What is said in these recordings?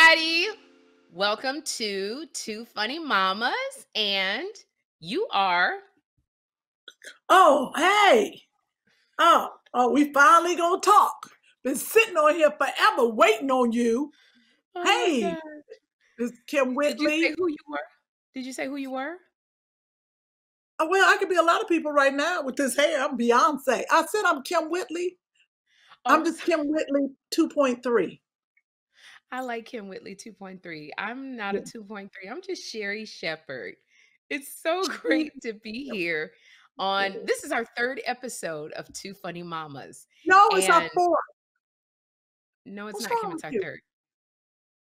everybody. Welcome to Two Funny Mamas, and you are. Oh, hey. Oh, we finally gonna talk. Been sitting on here forever waiting on you. Oh Hey, this is Kym Did you say Whitley. who you were? Did you say who you were? Oh, well, I could be a lot of people right now with this hair. I'm Beyonce. I said I'm Kym Whitley. I'm Oh, just Kym Whitley 2.3. I like Kym Whitley 2.3. I'm not a 2.3. I'm just Sherri Shepherd. It's so great to be here on. This is our third episode of Two Funny Mamas, No, it's our and fourth. no, it's What's not, wrong Kim. with It's our you? third.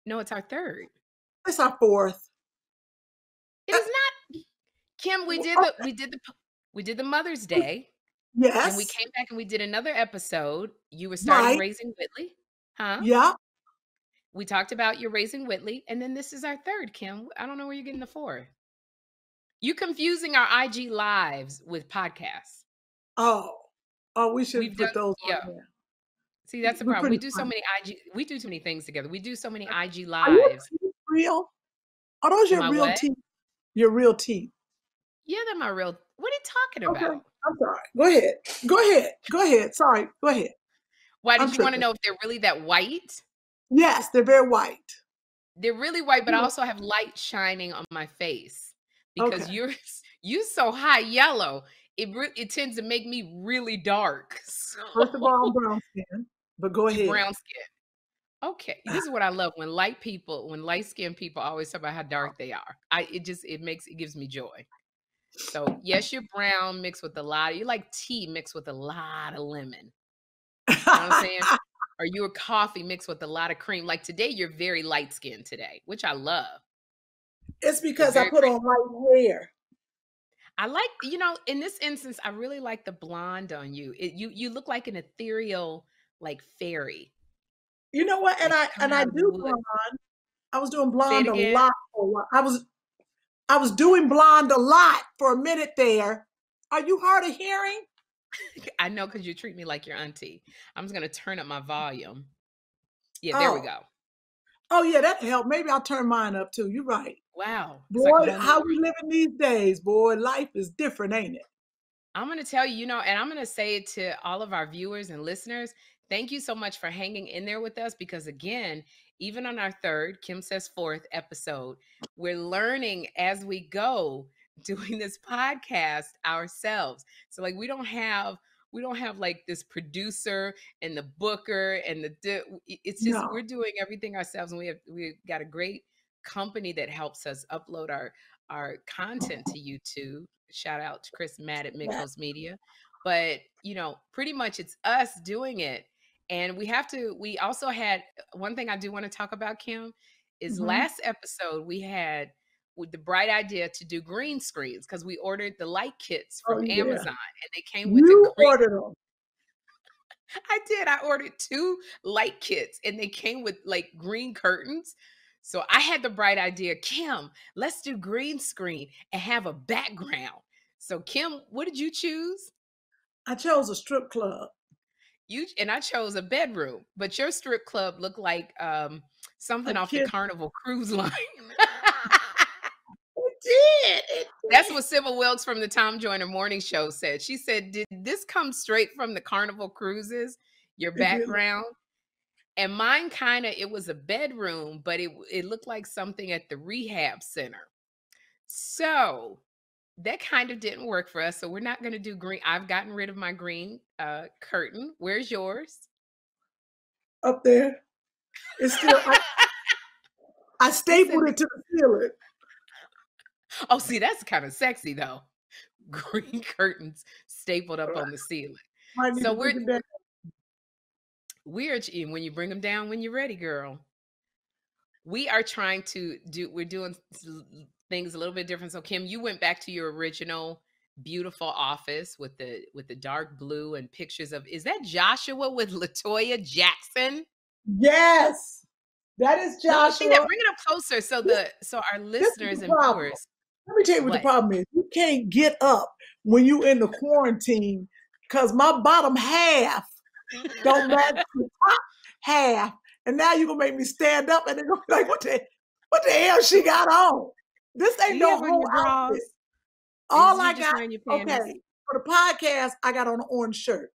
No, it's our third. It's our fourth. It is not. Kim, we did the Mother's Day. Then we Yes, came back and we did another episode. You were starting right. Raising Whitley, huh? Yeah. We talked about your Raising Whitley, and then this is our third, Kim. I don't know where you're getting the fourth. You confusing our IG lives with podcasts. Oh, we should We've done, put those on yeah. there. See, that's the We're problem. We pretty do so funny. many IG. We do too many things together. We do so many IG Are your lives. teeth real? Are those Am your I real what? teeth? Your real teeth? Yeah, they're my real. What are you talking Okay, about? I'm sorry. Go ahead. Go ahead. Go ahead. Sorry. Go ahead. Why I'm did you want to tripping. know if they're really that white? Yes, they're very white. They're really white, but I Yeah. also have light shining on my face because Okay. you're so high yellow. It tends to make me really dark. First of all, I'm So brown skin, but go you ahead. brown skin. Okay, this is what I love when light skinned people always talk about how dark they are. It gives me joy. So yes, you're brown mixed with you like tea mixed with a lot of lemon. You know what I'm saying? Or you're coffee mixed with a lot of cream. Like today, you're very light skinned today, which I love. It's It's because I very put pretty. on white hair. I like, in this instance, I really like the blonde on you. You look like an ethereal, like fairy, You know what? And like I coming and I out of the do wood. blonde. I was doing Say it blonde a again. lot for a while. I was doing blonde a lot for a minute there. Are you hard of hearing? I know because you treat me like your auntie. I'm just gonna turn up my volume. Yeah, there we Oh, go. oh yeah, that helped. Maybe I'll turn mine up too. You're right. Wow, it's like a Boy, whole new. how we living these days, boy. Life is different, ain't it? I'm gonna tell you, and I'm gonna say it to all of our viewers and listeners. Thank you so much for hanging in there with us because again, even on our third, Kim says fourth episode, we're learning as we go doing this podcast ourselves. So like we don't have like this producer and the booker and it's just No. we're doing everything ourselves, and we've got a great company that helps us upload our content to YouTube. Shout out to Chris Matt at Yeah. Miklos Media. But, pretty much it's us doing it. And we also had one thing I do want to talk about, Kim, is Mhm. last episode we had with the bright idea to do green screens because we ordered the light kits Oh from yeah. Amazon and they came with the You green. ordered them. I did. I ordered 2 light kits and they came with like green curtains. So I had the bright idea, Kim, let's do green screen and have a background. So Kim, what did you choose? I chose a strip club. I chose a bedroom, but your strip club looked like A something off the kid. Carnival cruise line. It did. It That's did. what Sybil Wilkes from the Tom Joyner Morning Show said. She said, "Did this come straight from the Carnival cruises? Your It did. background?" And mine it was a bedroom, but it looked like something at the rehab center. So that kind of didn't work for us. So we're not going to do green. I've gotten rid of my green curtain. Where's yours? Up there. It's still. I She said, stapled it to the ceiling. "Oh, see, that's kind of sexy though. Green curtains stapled up on the ceiling." Might need So to bring it down. when you bring them down when you're ready, girl. We are trying to we're doing things a little bit different. So Kim, you went back to your original beautiful office with the dark blue and pictures of, is that Joshua with Latoya Jackson? Yes, that is Let me see that. Joshua. Bring it up closer so our This is listeners the and problem. viewers. Let me tell you what the What? problem is. You can't get up when you in the quarantine because my bottom half don't match the top half, And now you're gonna make me stand up and they're gonna be like, what the hell she got on? This Do ain't you no have on whole your drawers? outfit. All You I just got, wearing your panties? okay, for the podcast, I got on an orange shirt.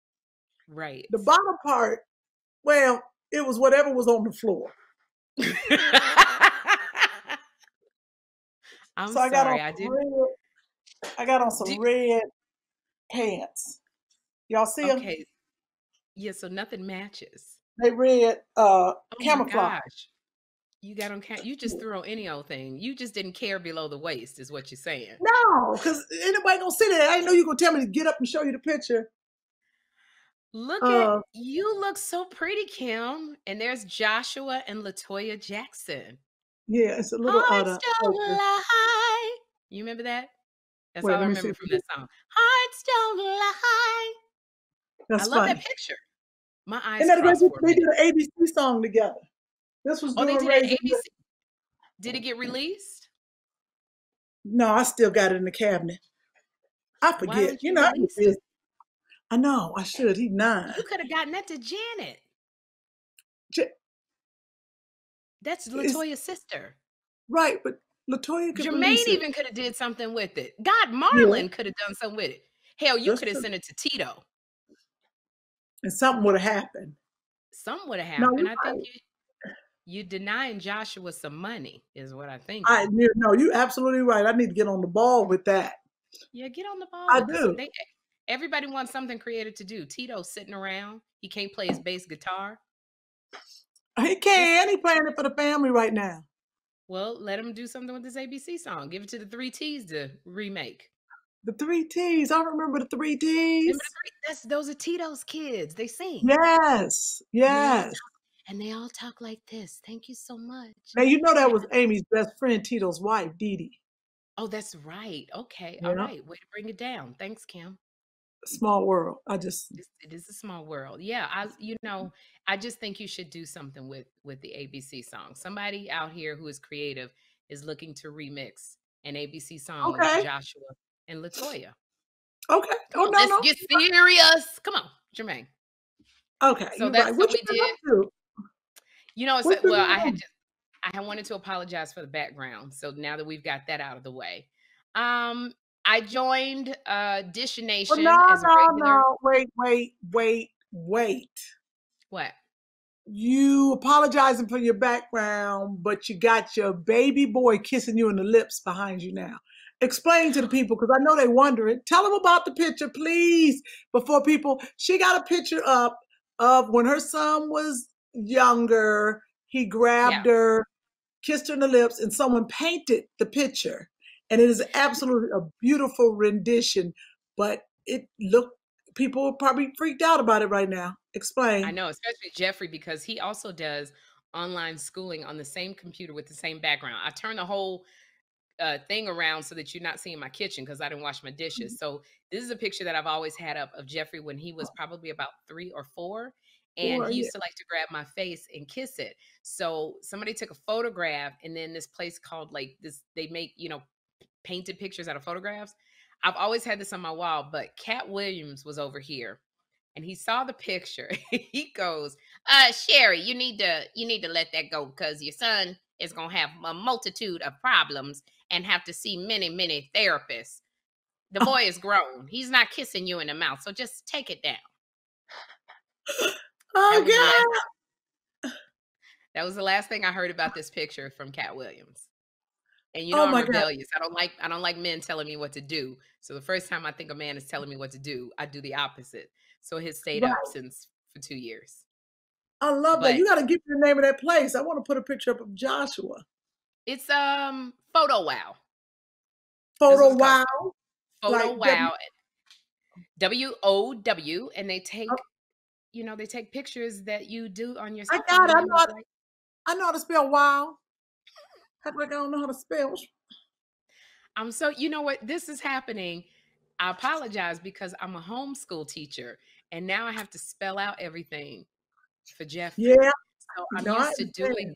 Right. The bottom part, well, it was whatever was on the floor. I'm So I got on sorry, I some didn't. red. I got on some red pants. Y'all see them? Okay. Yeah, so nothing matches. They red Oh my camouflage. gosh. You got on you just threw on any old thing. You just didn't care below the waist, is what you're saying. No, because anybody gonna see that. I didn't know you were gonna tell me to get up and show you the picture. Look at you look so pretty, Kym. And there's Joshua and Latoya Jackson. Yeah, it's a little Hearts don't lie. You remember that? That's Wait, all I let me remember see. from that song. Hearts don't lie. That's I love funny. that picture. My eyes And then crossed for a they did minute. an ABC song together. This was Oh, they doing did an Raising. ABC. Did it get released? No, I still got it in the cabinet. I Why forget. don't You you know, release it? I know I should. He's 9. You could have gotten that to Janet. J- That's Latoya's sister. Right, but Latoya could Jermaine release it. even could have did something with it. God, Marlon could have done something with it. Hell, you That's could have true. sent it to Tito. And something would have happened. Something would have No, happened. you're I think right. you denying Joshua some money is what I think. No, you're absolutely right. I need to get on the ball with that. Yeah, get on the ball I with this. do. Everybody wants something creative to do. Tito's sitting around. He can't play his bass guitar. He can. He's playing it for the family right now. Well, let him do something with this ABC song. Give it to the 3 T's to remake. The 3 T's. I remember the 3 T's. Remember those are Tito's kids. They sing. Yes. Yes. And they all talk like this. Thank you so much. Now, you know that was Amy's best friend, Tito's wife, Dee Dee. Oh, that's right. Okay. Yeah. All right. Way to bring it down. Thanks, Kym. Small world. It is a small world. Yeah. I just think you should do something with the ABC song. Somebody out here who is creative is looking to remix an ABC song with Joshua and Latoya. Okay. Let's get serious. Come on, Jermaine. Okay. So that's what we did. I wanted to apologize for the background. So now that we've got that out of the way, I joined Dish Nation as a regular. No. Wait. What? You apologizing for your background, but you got your baby boy kissing you in the lips behind you now. Explain to the people, because I know they wondering. Tell them about the picture, please, before people. She got a picture up of when her son was younger. He grabbed her, kissed her in the lips, and someone painted the picture. And it is absolutely a beautiful rendition, but people are probably freaked out about it right now. Explain. I know, especially Jeffrey, because he also does online schooling on the same computer with the same background. I turned the whole thing around so that you're not seeing my kitchen because I didn't wash my dishes. So this is a picture that I've always had up of Jeffrey when he was probably about 3 or 4. And he used to like to grab my face and kiss it. So somebody took a photograph, and then this place called they make, painted pictures out of photographs. I've always had this on my wall, but Cat Williams was over here and he saw the picture. He goes, Sherri, you need to let that go because your son is going to have a multitude of problems and have to see many, many therapists. The boy is grown. He's not kissing you in the mouth. So just take it down. Oh, God. That was the last thing I heard about this picture from Cat Williams. And I'm rebellious. God. I don't like men telling me what to do. So the first time I think a man is telling me what to do, I do the opposite. So his stayed up for 2 years. I love that. You got to give me the name of that place. I want to put a picture up of Joshua. It's Photo Wow. Photo Wow. Photo Wow. WOW, and they take they take pictures that you do on yourself. I got it. I know how to spell wow. I don't know how to spell. So you know what? This is happening. I apologize because I'm a homeschool teacher and now I have to spell out everything for Jeffrey. Yeah. So I'm used to doing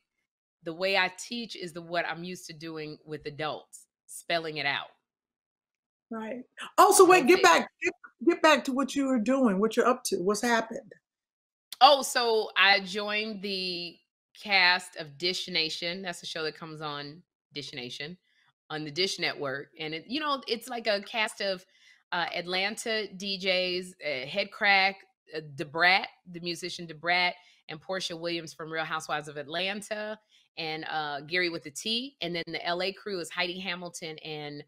the way I teach is what I'm used to doing with adults, spelling it out. Right. Also, wait, get back to what you were doing, what you're up to, what's happened. Oh, so I joined the cast of Dish Nation. That's a show that comes on Dish Nation on the Dish Network, and it's like a cast of Atlanta DJs, Head Crack, DeBrat, the musician DeBrat, and Portia Williams from Real Housewives of Atlanta, and Gary with the T, and then the LA crew is Heidi Hamilton and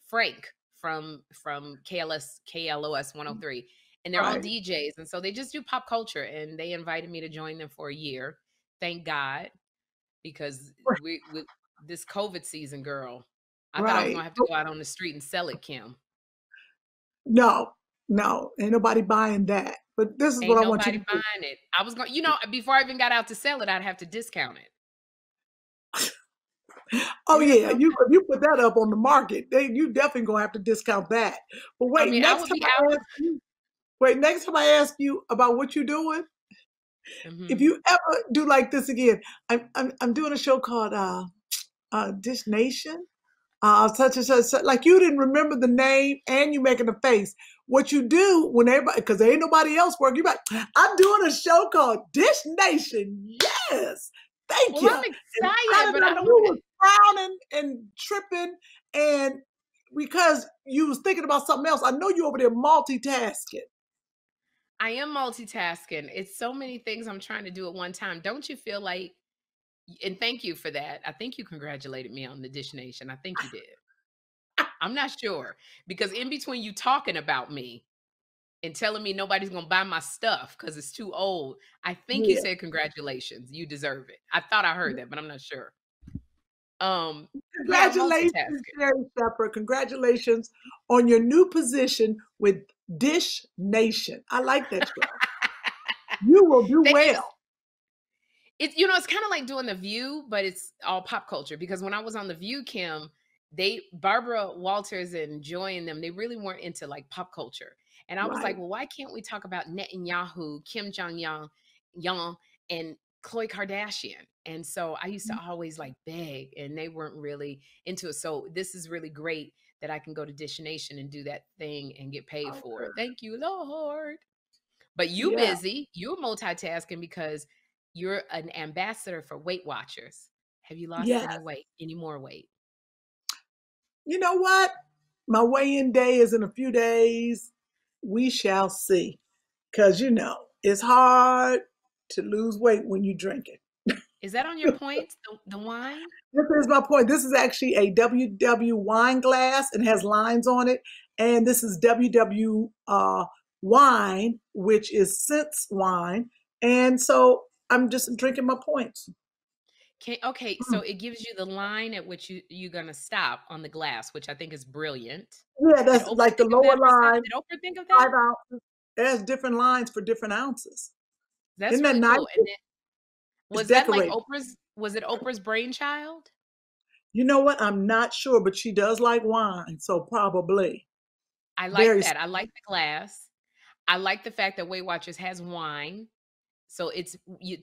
Frank from KLOS 103. And they're all Right. DJs. And so they just do pop culture. And they invited me to join them for a year. Thank God. Because we this COVID season, girl, I thought I was Right. gonna have to go out on the street and sell it, Kym. No, no, ain't nobody buying that. But this is what Ain't I want you nobody to do. buying it. I was going, before I even got out to sell it, I'd have to discount it. Oh Isn't that yeah, something? you put that up on the market, you definitely gonna have to discount that. But I wait, mean, I would be out. next time I ask you about what you're doing, if Mhm. you ever do like this again, I'm doing a show called Dish Nation. Such and such, like you didn't remember the name and you making a face. What you do when everybody, because there ain't nobody else working, you like, I'm doing a show called Dish Nation. Yes, thank Well, you. I'm And excited, kind of but like I don't. you was frowning and tripping, and because you was thinking about something else, I know you over there multitasking. I am multitasking. It's so many things I'm trying to do at one time. Don't you feel like, and thank you for that. I think you congratulated me on the Dish Nation. I think you did. I'm not sure because in between you talking about me and telling me nobody's going to buy my stuff because it's too old, I think you Yeah. said congratulations. You deserve it. I thought I heard that, but I'm not sure. Yeah, Congratulations, multitasking. Sherri Shepherd. Congratulations on your new position with Dish Nation. I like that show. You will do Thank you. well. It's kind of like doing The View, but it's all pop culture. Because when I was on The View, Kym, Barbara Walters and Joy and them, they really weren't into like pop culture. And I was like, Right. well, why can't we talk about Netanyahu, Kim Jong Young, and Khloe Kardashian? And so I used to always like beg, and they weren't really into it. So this is really great that I can go to Dish Nation and do that thing and get paid for it. Okay. Thank you, Lord. But you Yeah. busy, you're multitasking because you're an ambassador for Weight Watchers. Have you lost Yes. any weight, any more weight? You know what? My weigh-in day is in a few days. We shall see. Because, it's hard to lose weight when you drink it. Is that on your points, the wine? This is my point. This is actually a WW wine glass and has lines on it. And this is WW wine, which is Sense wine. And so I'm just drinking my points. Okay, so it gives you the line at which you're gonna stop on the glass, which I think is brilliant. Yeah, Did that's Oprah like the think of lower that herself? line, Did Oprah think of five that? ounces. It has different lines for different ounces. That's Isn't that really nice? cool. And then It's was that like decorated. was it Oprah's brainchild? You know what? I'm not sure, but she does like wine, so probably. I like Very, that. I like the glass. I like the fact that Weight Watchers has wine. So it's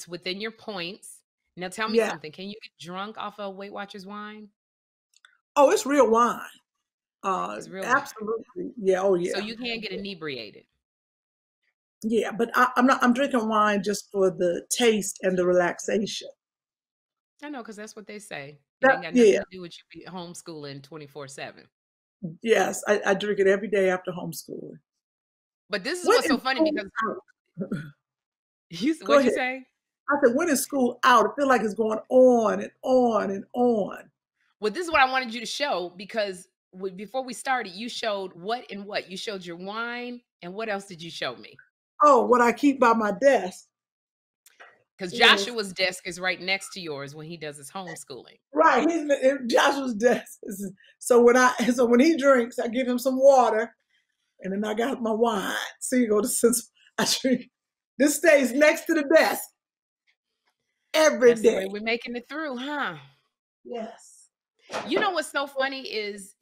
within your points. Now tell me yeah. something. Can you get drunk off of Weight Watchers wine? Oh, it's real wine. It's real wine. Absolutely. Yeah. Oh, So yeah. you can't get inebriated. Yeah, but I'm not. I'm drinking wine just for the taste and the relaxation. I know, because that's what they say. It That ain't got nothing yeah. to do with you be homeschooling 24/7. Yes, I drink it every day after homeschooling. But this is When what's is so funny school because out? Go what'd you ahead. say? I said, when is school out? I feel like it's going on and on and on. Well, this is what I wanted you to show because before we started, you showed what and what. You showed your wine, and what else did you show me? Oh, what I keep by my desk Because is Joshua's desk is right next to yours when he does his homeschooling. right. He's in Joshua's desk. So when he drinks, I give him some water, and then I got my wine. So you go to since I drink. This stays next to the desk every That's the way day. we're making it through, huh? Yes. You know what's so funny is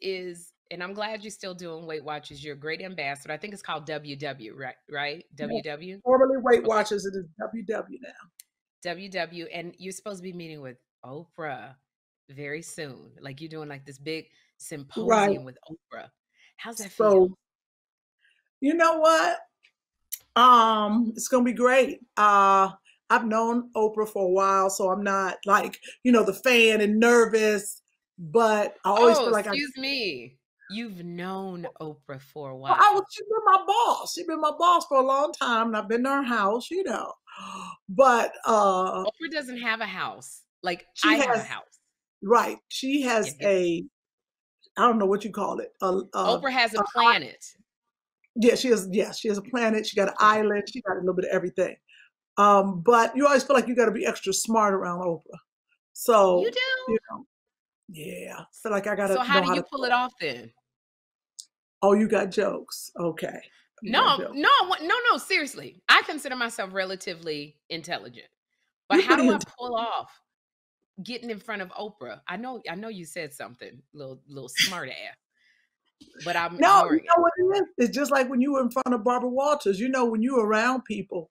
and I'm glad you're still doing Weight Watchers. You're a great ambassador. I think it's called WW, right? Right? WW. Formerly Weight Okay. Watchers, it is WW now. WW. And you're supposed to be meeting with Oprah very soon. Like you're doing like this big Right. symposium with Oprah. How's that So feel? you know what? It's gonna be great. I've known Oprah for a while, so I'm not like, the fan and nervous, but I always Oh, feel like excuse me. You've known Oprah for a well, while. she's been my boss. She's been my boss for a long time, and I've been to her house, But Oprah doesn't have a house. Like, I she have a has house. right. She Yeah, has I don't know what you call it. Oprah has a A planet. yeah, she has. Yeah, she has a planet. She got an Okay. island. She got a little bit of everything. But you always feel like you got to be extra smart around Oprah. You So you do? know, yeah, I feel like I got So to how know do how you to pull it talk. off then? Oh, you got jokes. Okay, you No, got jokes. no, no, seriously. I consider myself relatively intelligent. But You're how pretty do I intelligent. pull off getting in front of Oprah? I know you said something, little smart ass, but I'm No, you ignoring it. know what it is? It's just like when you were in front of Barbara Walters. When you're around people,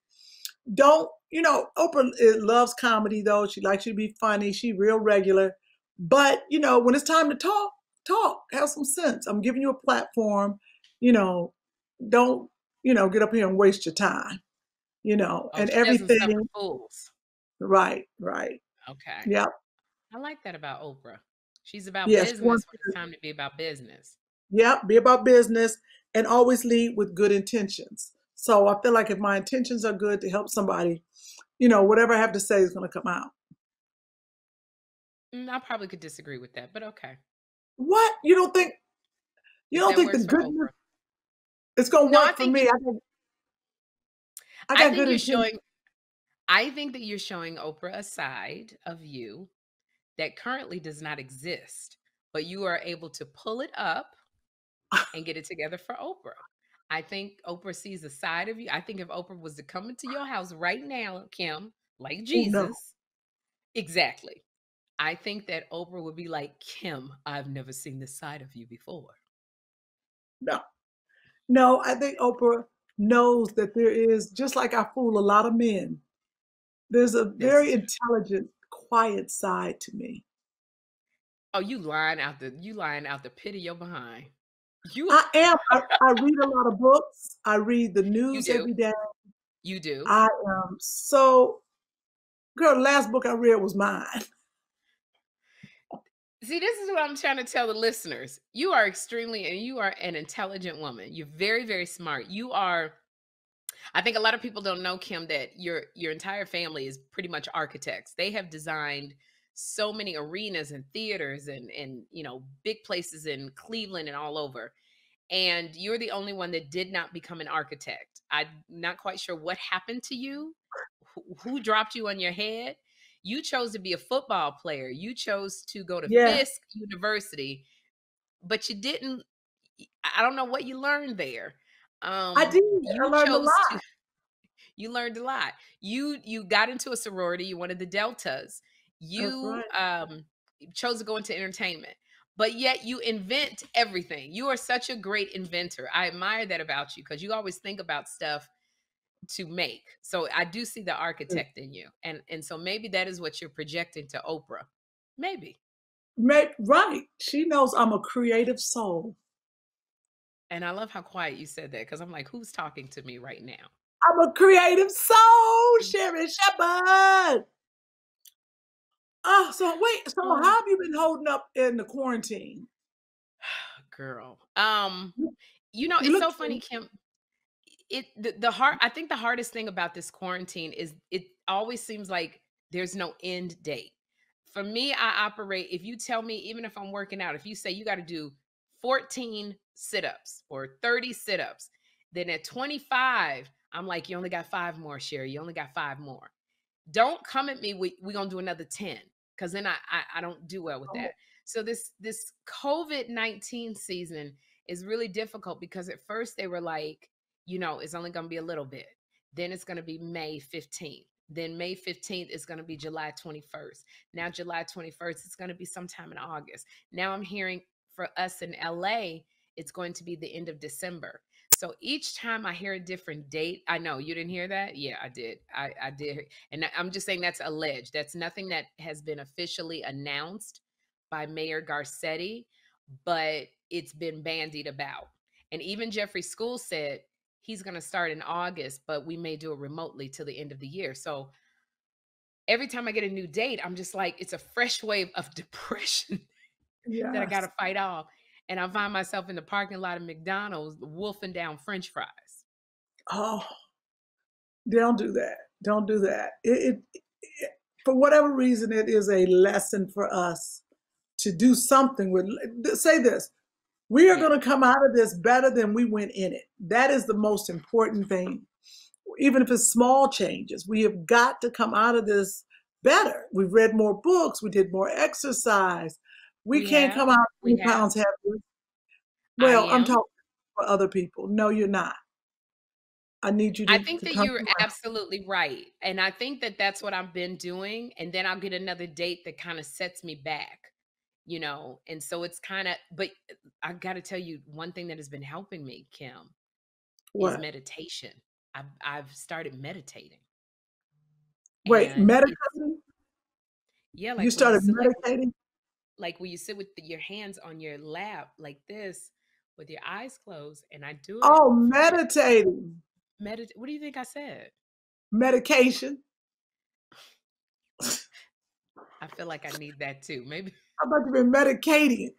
don't Oprah loves comedy though. She likes you to be funny. She real regular. But when it's time to talk, talk. Have some sense. I'm giving you a platform. You know, don't get up here and waste your time. Oh, And she doesn't suffer everything. fools. Right, right. Okay. Yep. I like that about Oprah. She's about Yes. She business wants when it's time to be about business. Yep, be about business and always lead with good intentions. So I feel like if my intentions are good to help somebody, whatever I have to say is going to come out. I probably could disagree with that, but okay. What? You If don't that think the works for goodness Oprah. it's going to No, I work for think me? I I got think good you're intentions. showing I think that you're showing Oprah a side of you that currently does not exist, but you are able to pull it up and get it together for Oprah. I think Oprah sees a side of you. I think if Oprah was to come into your house right now, Kym, like Oh no, Jesus, exactly. I think that Oprah would be like, Kym, I've never seen this side of you before. no, no. I think Oprah knows that there is, just like I fool a lot of men. There's a This very is intelligent, quiet side to me. oh, you lying out the pit of your behind. You I am. I read a lot of books. I read the you news do. every day. You do. I am so girl. The last book I read was mine. See, this is what I'm trying to tell the listeners. You are you are an intelligent woman. You're very, very smart. I think a lot of people don't know, Kym, that your entire family is pretty much architects. They have designed so many arenas and theaters and big places in Cleveland and all over. And you're the only one that did not become an architect. I'm not quite sure what happened to you, who dropped you on your head. You chose to be a football player. You chose to go to Yes, Fisk University, but you didn't. I don't know what you learned there. I did. I You learned a chose to. lot. You learned a lot. You got into a sorority. You wanted the Deltas. That's You right. chose to go into entertainment, but yet you invent everything. You are such a great inventor. I admire that about you because you always think about stuff to make. So I do see the architect in you, and so maybe that is what you're projecting to Oprah. Maybe. Right. She knows I'm a creative soul. And I love how quiet you said that because I'm like, who's talking to me right now? I'm a creative soul, Sherri Shepherd. So wait. So how Oh, have you been holding up in the quarantine? girl. You It's look so funny, Kym. The hard I think the hardest thing about this quarantine is it always seems like there's no end date. For me, I operate if you tell me even if I'm working out, if you say you got to do 14 sit-ups or 30 sit-ups, then at 25, I'm like you only got 5 more, Sherri. You only got 5 more. Don't come at me with we're going to do another 10 cuz then I don't do well with that. So this COVID-19 season is really difficult because at first they were like it's only going to be a little bit. Then it's going to be May 15th. Then May 15th is going to be July 21st. Now, July 21st is going to be sometime in August. Now, I'm hearing for us in LA, it's going to be the end of December. So each time I hear a different date, I know you didn't hear that. Yeah, I did. I did. And I'm just saying that's alleged. That's nothing that has been officially announced by Mayor Garcetti, but it's been bandied about. And even Jeffrey School said he's going to start in August, but we may do it remotely till the end of the year. So every time I get a new date, I'm just like, it's a fresh wave of depression that I got Yes. to fight off. And I find myself in the parking lot of McDonald's wolfing down French fries. Oh, don't do that. Don't do that. For whatever reason, it is a lesson for us to do something with. Say this: we are Yeah. going to come out of this better than we went in it. That is the most important thing. Even if it's small changes, we have got to come out of this better. We've read more books. We did more exercise. We can't come out We 20 have. pounds heavier. I Well, I'm am. talking for other people. No, you're not. I need you I to, think to that come you're around. absolutely right. And I think that that's what I've been doing. And then I'll get another date that kind of sets me back, you know? And so it's kind of, but I got to tell you, one thing that has been helping me, Kym, is What? meditation. I've started meditating. Wait, And it's, meditating? yeah, You like when you started sit, meditating? like when you sit with your hands on your lap like this with your eyes closed, and I do it Oh, for just meditating. What do you think I said? Medication. I feel like I need that too. Maybe How about you been medicating?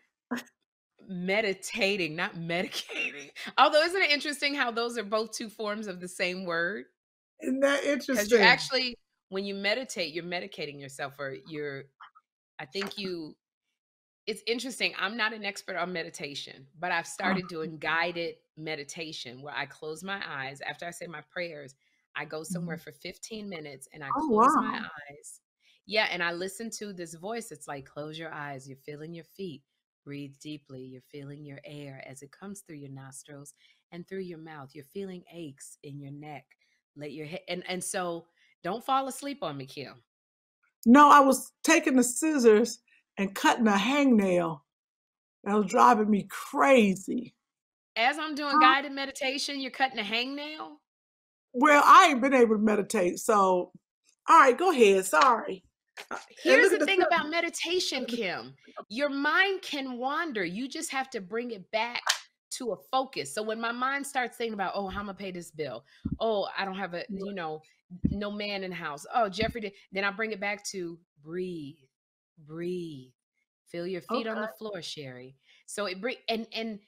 meditating, not medicating. Although, isn't it interesting how those are both two forms of the same word? Isn't that Because you're interesting? actually, when you meditate, you're medicating yourself, or I think you, it's interesting. I'm not an expert on meditation, but I've Oh, started doing guided meditation where I close my eyes. After I say my prayers, I go somewhere mhm. for 15 minutes and I Oh, close my wow. eyes. Yeah, and I listen to this voice. It's like, close your eyes. You're feeling your feet. Breathe deeply. You're feeling your air as it comes through your nostrils and through your mouth. You're feeling aches in your neck. Let your head, and so don't fall asleep on me, Kym. No, I was taking the scissors and cutting a hangnail. That was driving me crazy. As I'm doing Huh? guided meditation, you're cutting a hangnail. Well, I ain't been able to meditate. So, all right, go ahead. Sorry. And Here's look at the the thing scissors. about meditation, Kym. Your mind can wander. You just have to bring it back to a focus. So when my mind starts thinking about, oh, how am I pay this bill? Oh, I don't have no man in the house. Oh, Jeffrey did. Then I bring it back to breathe, breathe. Feel your feet on Okay. the floor, Sherri. So it bring and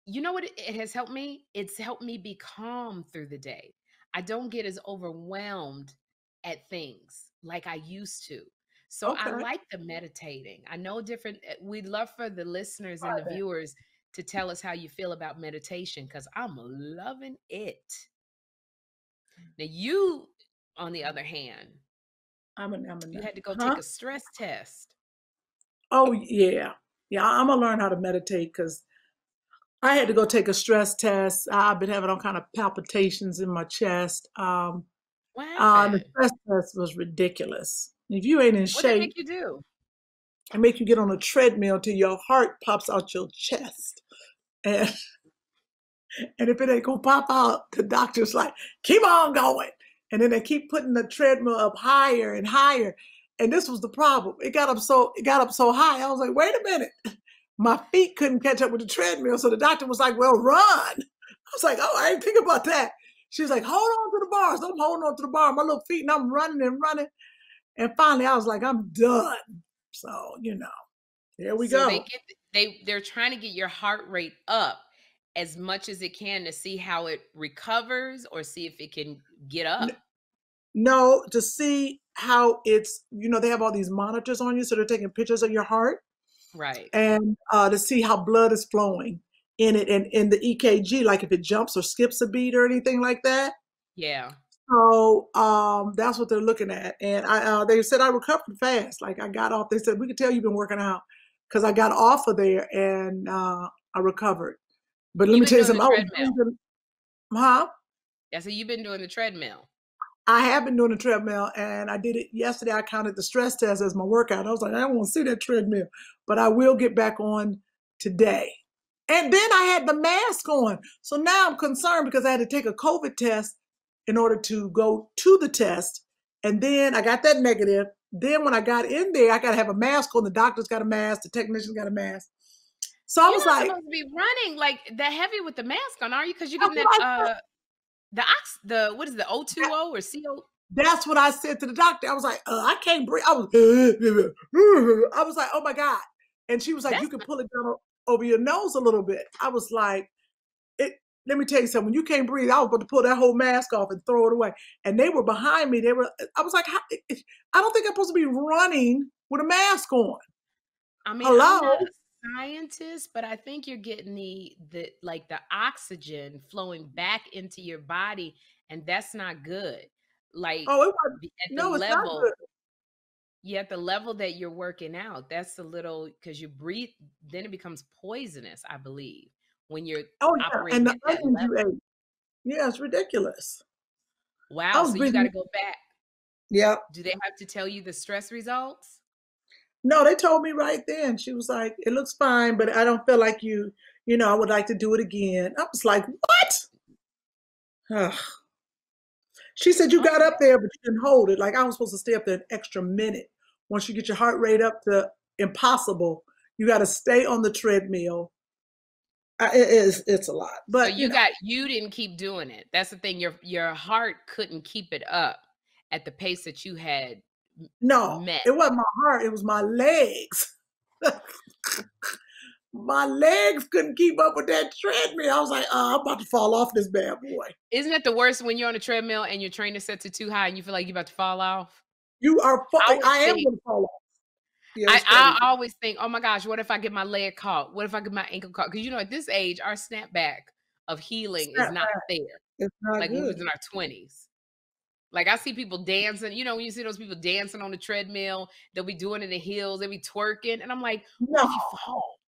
you know what it has helped me? It's helped me be calm through the day. I don't get as overwhelmed at things like I used to. So I Okay. like the meditating. I know different, we'd love for the listeners and Try the that. viewers to tell us how you feel about meditation because I'm loving it. Now, you, on the other hand, I'm a you nut. had to go take Huh? a stress test. Oh, yeah. Yeah, I'm going to learn how to meditate because I had to go take a stress test. I've been having all kind of palpitations in my chest. What The happened? stress test was ridiculous. If you ain't in What did it shape, make you do? it make you get on a treadmill till your heart pops out your chest. And and if it ain't gonna pop out, the doctor's like, keep on going. And then they keep putting the treadmill up higher and higher. And this was the problem. It got up so high. I was like, wait a minute. My feet couldn't catch up with the treadmill. So the doctor was like, well, run. I was like, oh, I didn't think about that. She was like, hold on to the bars. I'm holding on to the bar, my little feet, and I'm running and running. And finally, I was like, I'm done. So, here we So go. they're trying to get your heart rate up as much as it can to see how it recovers or see if it can get up. No, to see how they have all these monitors on you. So they're taking pictures of your heart Right. and to see how blood is flowing in it and in the EKG, like if it jumps or skips a beat or anything like that. Yeah. So that's what they're looking at. And they said I recovered fast. Like I got off. They said we could tell you've been working out because I got off of there and I recovered. But let You've me been tell you doing the something. I was treadmill. breathing, huh? Yeah, so you've been doing the treadmill. I have been doing the treadmill, and I did it yesterday. I counted the stress test as my workout. I was like, I don't want to see that treadmill, but I will get back on today. And then I had the mask on. So now I'm concerned because I had to take a COVID test in order to go to the test. And then I got that negative. Then when I got in there, I got to have a mask on. The doctor's got a mask. The technician's got a mask. So I You're was not like, supposed to be running like that heavy with the mask on, are you? Because you're that's getting what that I said. the what is it, the O2O or CO? That's what I said to the doctor. I was like, I can't breathe. I was like, oh my God. And she was like, you That's can not, pull it down over your nose a little bit. I was like, it, let me tell you something. When you can't breathe, I was about to pull that whole mask off and throw it away. And they were behind me. I was like, I don't think I'm supposed to be running with a mask on. I mean, I'm Hello? not a scientist, but I think you're getting the oxygen flowing back into your body, and that's not good. Like Oh, it was, at the no, it's not level, good. yeah, at the level that you're working out, that's a little because you breathe, then it becomes poisonous, I believe, when you're Oh, yeah. And operating the at that onions you level. ate. Yeah, it's ridiculous. I Wow, was so you busy. got to go back. Yeah. Do they have to tell you the stress results? No, they told me right then. She was like, it looks fine, but I don't feel like I would like to do it again. I was like, what? Ugh. She said, you got Okay. up there, but you didn't hold it. Like I was supposed to stay up there an extra minute. Once you get your heart rate up to impossible, you got to stay on the treadmill. It's a lot, So but you didn't keep doing it. That's the thing. Your heart couldn't keep it up at the pace that you had no, met. it wasn't my heart. It was my legs. My legs couldn't keep up with that treadmill. I was like, I'm about to fall off this bad boy. Isn't it the worst when you're on a treadmill and your trainer sets it too high and you feel like you're about to fall off? You are. I always I am think going to fall off. Yeah, I, it's I crazy. always think, oh my gosh, what if I get my leg caught? What if I get my ankle caught? Because at this age, our snapback of healing is Snap not back. there. It's not Like when we good. was in our 20s. Like I see people dancing, when you see those people dancing on the treadmill, they'll be doing it in the hills, they'll be twerking. And I'm like, what No, if you fall?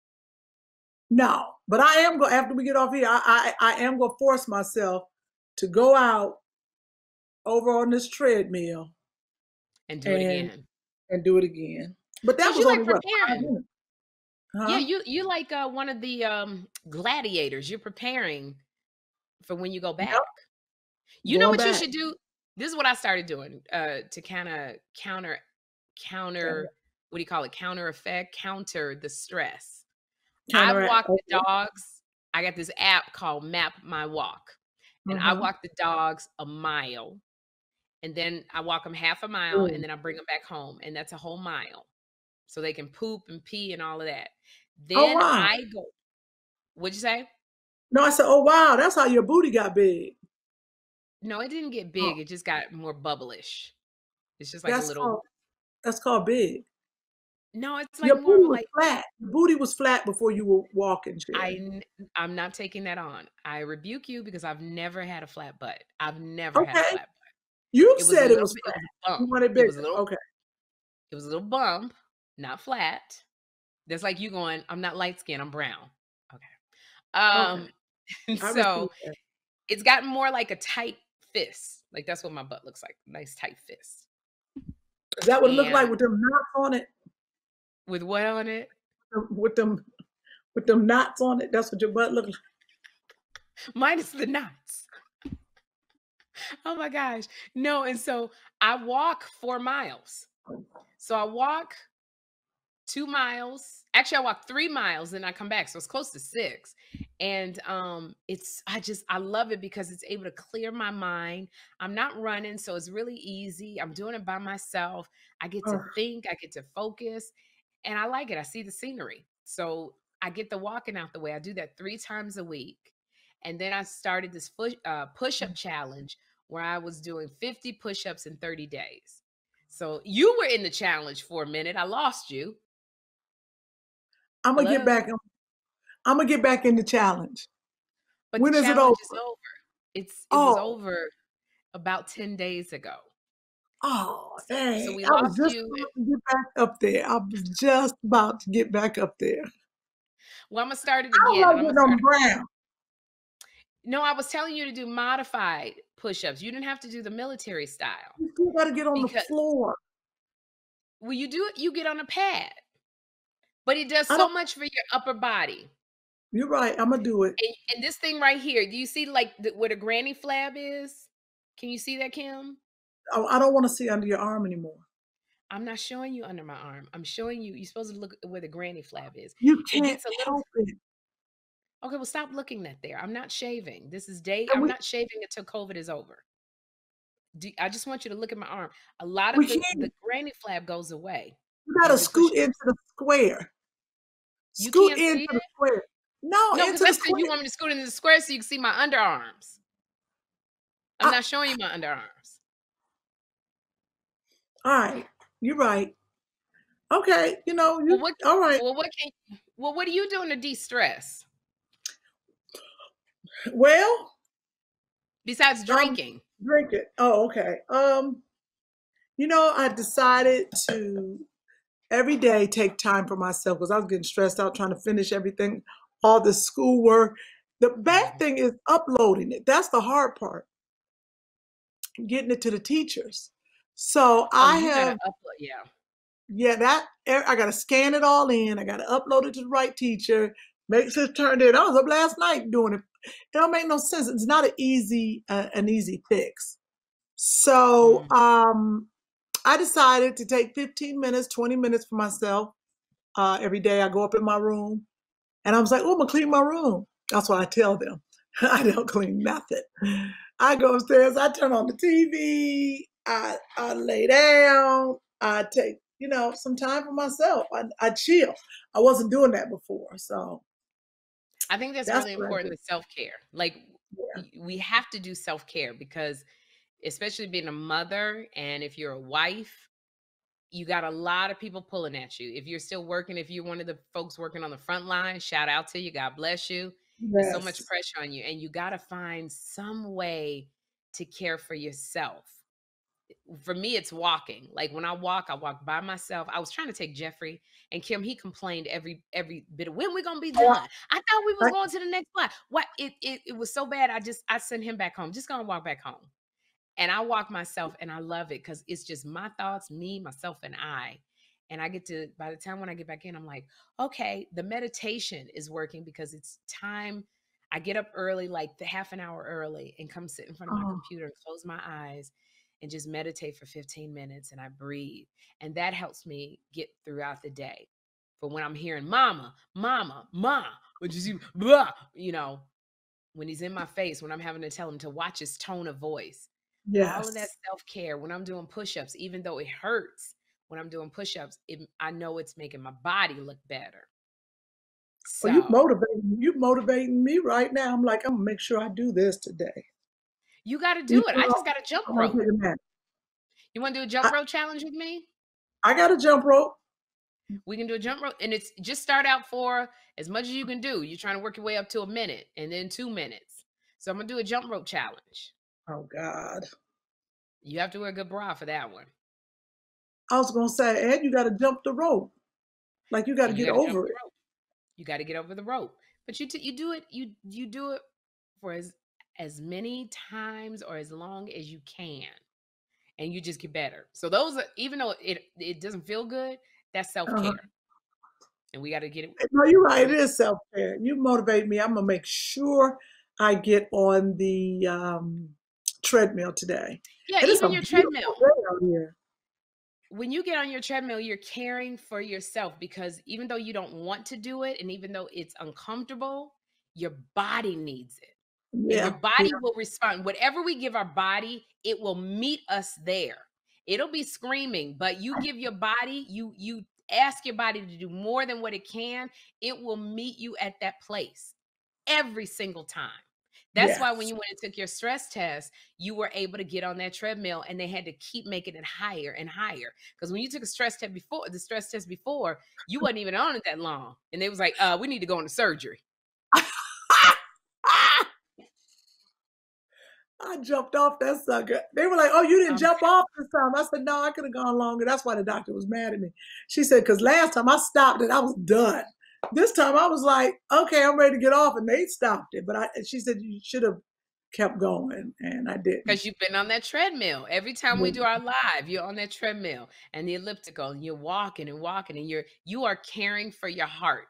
no. But I am going after we get off here. I am going to force myself to go out over on this treadmill And do it and again. do it again. But that Because was you only like what 5 preparing. minutes, Yeah, huh? you like one of the gladiators. You're preparing for when you go Yep, back. You know going what you back. should do? This is what I started doing to kind of counter what do you call it? Counter effect, counter the stress. I've Counteract. walked the Okay. dogs. I got this app called Map My Walk. And I Uh-huh. walk the dogs a mile. And then I walk them half a mile and Mm. then I bring them back home. And that's a whole mile. So they can poop and pee and all of that. Oh Then wow. I go, what'd you say? No, I said, oh wow, that's how your booty got big. No, it didn't get Oh, big. It just got more bubblish. It's just like a that's little, called big. no, it's like Your more of booty a was like, flat. Your booty was flat before you were walking, I, Sherri. n- I'm not taking that on. I rebuke you because I've never had a flat butt. I've never had a Okay. flat butt. You It was a said it little was bit, it flat. was a You bump. want it It bigger. was a little, Okay. it was a little bump, not flat. That's like you going, I'm not light skinned, I'm brown. Okay. Okay. Um, I so received that. it's gotten more like a tight fist. Like that's what my butt looks like. Nice tight fist. Is that what it looked And like with them knots on it? with what on it? With them knots on it? That's what your butt looked like. Minus the knots. Oh my gosh. No, and so I walk 4 miles. So I walk 2 miles. Actually, I walk 3 miles, then I come back. So it's close to 6. And I love it because it's able to clear my mind. I'm not running, so it's really easy. I'm doing it by myself. I get to Ugh. think, I get to focus, and I like it. I see the scenery. So I get the walking out the way. I do that 3 times a week. And then I started this push-up challenge where I was doing 50 push-ups in 30 days. So you were in the challenge for a minute. I lost you. I'm gonna get back. Hello? I'm gonna get back in the challenge. But the When is it over? challenge is over. It was Oh, over about 10 days ago. oh, So dang. we I was lost just you. about to get back up there. I was just about to get back up there. Well, I'm gonna start it I don't again. And like I'm gonna getting on the start ground. No, I was telling you to do modified push-ups. You didn't have to do the military style. You still gotta get on the Because floor. when you do it, you get on a pad. But it does I so don't much for your upper body. You're right. I'm gonna do it. And this thing right here, do you see like where the granny flab is? Can you see that, Kym? I don't want to see under your arm anymore. I'm not showing you under my arm. I'm showing you. You're supposed to look at where the granny flab is. You It can't gets a little. help it. Okay, well, stop looking at there. I'm not shaving. This is I'm And we not shaving until COVID is over. I just want you to look at my arm. A lot We of can't. the granny flab goes away You when gotta you do scoot push-ups. into the square. You Scoot can't into see the it? square. No, No, because into I the said you square. want me to scoot into the square so you can see my underarms. I'm I, not showing you my underarms. all right. You're right. Okay. Well, You all right. what are you doing to de-stress Well, besides um, drinking? drink it. Oh, okay. I decided to every day take time for myself because I was getting stressed out trying to finish everything, all the schoolwork. The bad Mhm. thing is uploading it. That's the hard part, getting it to the teachers. So Oh, I you gotta have, upload. Yeah. yeah, I got to scan it all in. I got to upload it to the right teacher. Make sure it's turned in. I was up last night doing it. It don't make no sense. It's not an easy fix. So Mm. I decided to take 15 minutes, 20 minutes for myself. Every day I go up in my room and I was like, oh, I'm gonna clean my room. That's what I tell them. I don't clean nothing. I go upstairs, I turn on the TV, I lay down, I take, some time for myself. I chill. I wasn't doing that before. So I think that's that's really what I important, did. the self-care. Like Yeah. we have to do self-care because especially being a mother and if you're a wife, you got a lot of people pulling at you. If you're still working, if you're one of the folks working on the front line, shout out to you. God bless you. There's so much Yes. pressure on you, and you got to find some way to care for yourself. For me, it's walking. Like when I walk by myself. I was trying to take Jeffrey and Kym. He complained every bit of when we gonna be done. I thought we was I, going to the next block. What it was so bad. I sent him back home. Just gonna walk back home. And I walk myself and I love it because it's just my thoughts, me, myself, and I. And I get to, by the time when I get back in, I'm like, okay, the meditation is working because it's time. I get up early, like the half an hour early, and come sit in front of my oh, computer and close my eyes and just meditate for 15 minutes and I breathe. And that helps me get throughout the day. But when I'm hearing mama, mama, ma, which is blah, when he's in my face, when I'm having to tell him to watch his tone of voice, all of that yes. self-care when I'm doing push-ups, even though it hurts when I'm doing push-ups, I know it's making my body look better. Well, So you motivating me right now. I'm like, I'm gonna make sure I do this today. you got to You do it. I know, just got a jump I want to rope. take a nap. You want to do a jump I, rope challenge with me? I got a jump rope. We can do a jump rope, and it's just start out for as much as you can do. You're trying to work your way up to a minute and then 2 minutes. So I'm gonna do a jump rope challenge. Oh God. You have to wear a good bra for that one, I was gonna say, and you got to jump the rope. Like you got to and you get got to jump over the it. rope. You got to get over the rope. But you do it you do it for as many times or as long as you can, and you just get better. So those are, even though it doesn't feel good, that's self Uh-huh. care, and we got to get it. No, you're right. It We, is self care. You motivate me. I'm gonna make sure I get on the treadmill today. yeah, And it's a even your beautiful treadmill. day out here. When you get on your treadmill, you're caring for yourself because even though you don't want to do it, and even though it's uncomfortable, your body needs it. And your Yeah, yeah. body will respond. Whatever we give our body, it will meet us there. It'll be screaming, but you give your body, you ask your body to do more than what it can, it will meet you at that place every single time. That's why when Yes. you went and took your stress test, you were able to get on that treadmill and they had to keep making it higher and higher. Because when you took a stress test before, you wasn't even on it that long. And they was like, we need to go into surgery. I jumped off that sucker. They were like, "Oh, you didn't Um, jump off this time." I said, "No, I could have gone longer." That's why the doctor was mad at me. She said, "Because last time I stopped it, I was done. This time I was like, okay, I'm ready to get off," and they stopped it. She said you should have kept going, and I didn't. because you've been on that treadmill. Every time we do our live, you're on that treadmill and the elliptical, and you're walking and walking, and you are caring for your heart.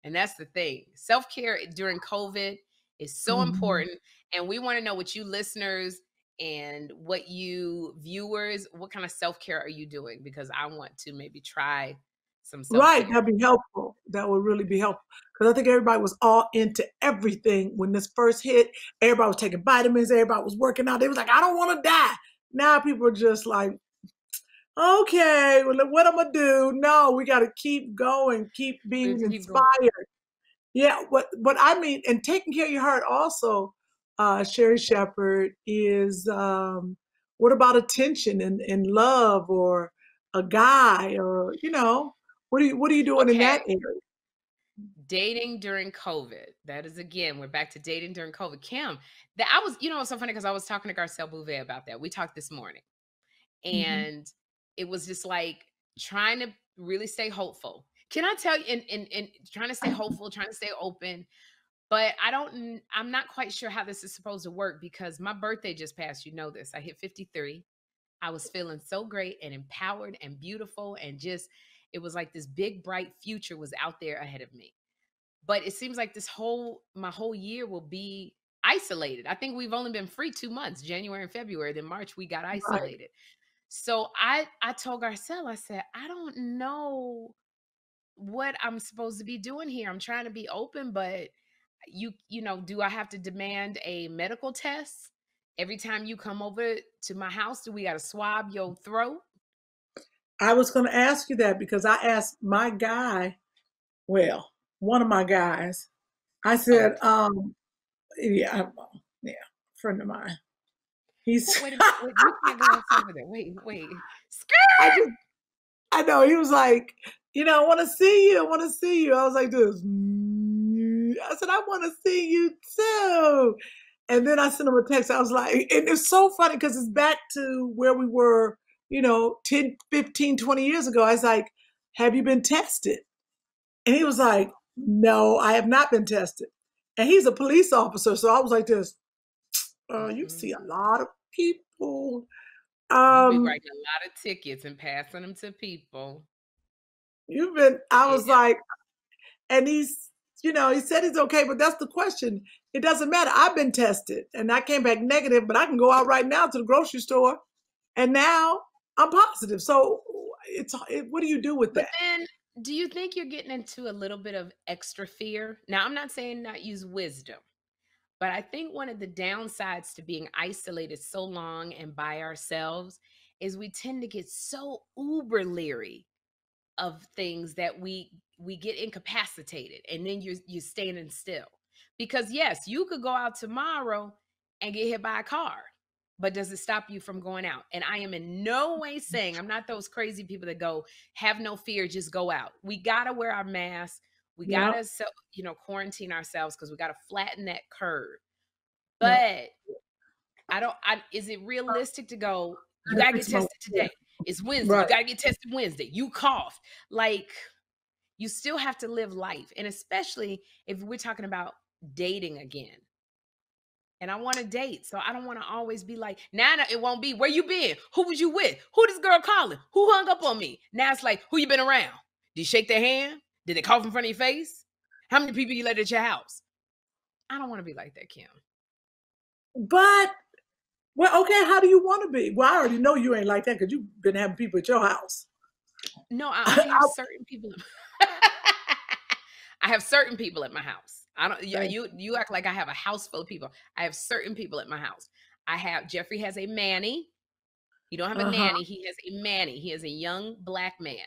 And that's the thing. Self-care during COVID is so Mhm. important. And we want to know what you listeners and what you viewers, what kind of self-care are you doing? Because I want to maybe try some Right, self-care. that'd be helpful. That would really be helpful because I think everybody was all into everything when this first hit. Everybody was taking vitamins. Everybody was working out. They was like, "I don't want to die." Now people are just like, okay, well, what I'm gonna do? No, we got to keep going, keep being Let's keep going. inspired. Yeah, what I mean, and taking care of your heart also, Sherri Shepherd, is what about attention and love or a guy or what are you doing in that Okay. area? Dating during COVID. That is again, we're back to dating during COVID. Kym, that I was, it's so funny because I was talking to Garcelle Bouvet about that. We talked this morning. Hmm. And it was just like trying to really stay hopeful. Can I tell you, and trying to stay hopeful, trying to stay open, but I'm not quite sure how this is supposed to work because my birthday just passed. You know this. I hit 53. I was feeling so great and empowered and beautiful and just, it was like this big, bright future was out there ahead of me. But it seems like my whole year will be isolated. I think we've only been free 2 months, January and February. Then March, we got Right. isolated. So I told Garcelle, I said, I don't know what I'm supposed to be doing here. I'm trying to be open, but do I have to demand a medical test every time you come over to my house? Do we got to swab your throat? I was going to ask you that because I asked my guy, well, one of my guys, I Oh, said, yeah, yeah, friend of mine. oh, He's, wait a minute. Wait, you can't go outside with it. Wait. I Skirt. just, I know he was like, I want to see you. I want to see you. I was like this. I said, I want to see you too. And then I sent him a text. I was like, and it's so funny because it's back to where we were, 10, 15, 20 years ago. I was like, have you been tested? And he was like, no, I have not been tested. And he's a police officer. So I was like this, you Mm-mm. see a lot of people. You be Um, writing a lot of tickets and passing them to people. I was Yeah. like, and he said he's okay, but that's the question. It doesn't matter. I've been tested and I came back negative, but I can go out right now to the grocery store and now I'm positive. So what do you do with But that? then, do you think you're getting into a little bit of extra fear? Now, I'm not saying not use wisdom, but I think one of the downsides to being isolated so long and by ourselves is we tend to get so uber leery of things that we get incapacitated and then you're standing still. Because yes, you could go out tomorrow and get hit by a car, but does it stop you from going out? And I am in no way saying, I'm not those crazy people that go, have no fear, just go out. We got to wear our masks. We got Yeah, to quarantine ourselves because we got to flatten that curve. yeah. But is it realistic to go, I you gotta got to get fix my tested today? It's Wednesday. You right. got to get tested Wednesday. You coughed. Like, you still have to live life. And especially if we're talking about dating again. And I want to date. So I don't want to always be like, now it won't be where you been? Who was you with? Who this girl calling? Who hung up on me? Now it's like, who you been around? Did you shake their hand? Did they cough in front of your face? How many people you let at your house? I don't want to be like that, Kym. But well, okay, how do you want to be? Well, I already know you ain't like that because you've been having people at your house. No, I have certain people. I have certain people at my house. I don't. Thank You act like I have a house full of people. I have certain people at my house. Jeffrey has a manny. He don't have a Uh-huh. nanny. He has a manny. He is a young black man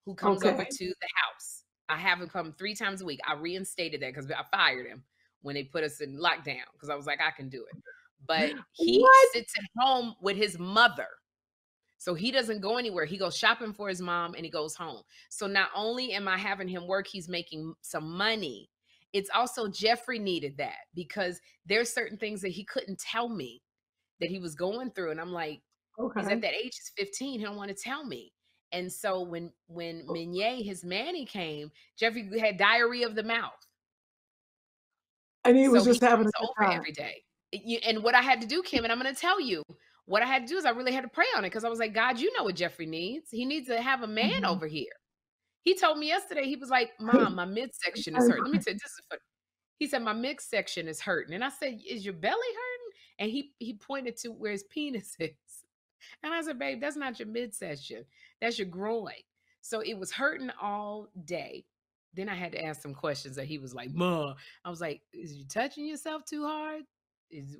who comes over Okay. to the house. I have him come 3 times a week. I reinstated that because I fired him when they put us in lockdown because I was like, I can do it. But he What? sits at home with his mother. So he doesn't go anywhere. He goes shopping for his mom and he goes home. So not only am I having him work, he's making some money. It's also Jeffrey needed that because there's certain things that he couldn't tell me that he was going through. And I'm like, he's at Okay. that age, he's 15. He don't want to tell me. And so when Mignet, his manny came, Jeffrey had diarrhea of the mouth. And he was So he just having comes a good over time. every day. And what I had to do, Kym, and I'm going to tell you, what I had to do is I really had to pray on it because I was like, God, you know what Jeffrey needs. He needs to have a man Mhm. over here. He told me yesterday, he was like, Mom, my midsection is hurting. Let me tell you, this is funny. He said, my midsection is hurting. And I said, is your belly hurting? And he pointed to where his penis is. And I said, babe, that's not your midsection. That's your groin. So it was hurting all day. Then I had to ask some questions that he was like, Mom. I was like, is you touching yourself too hard?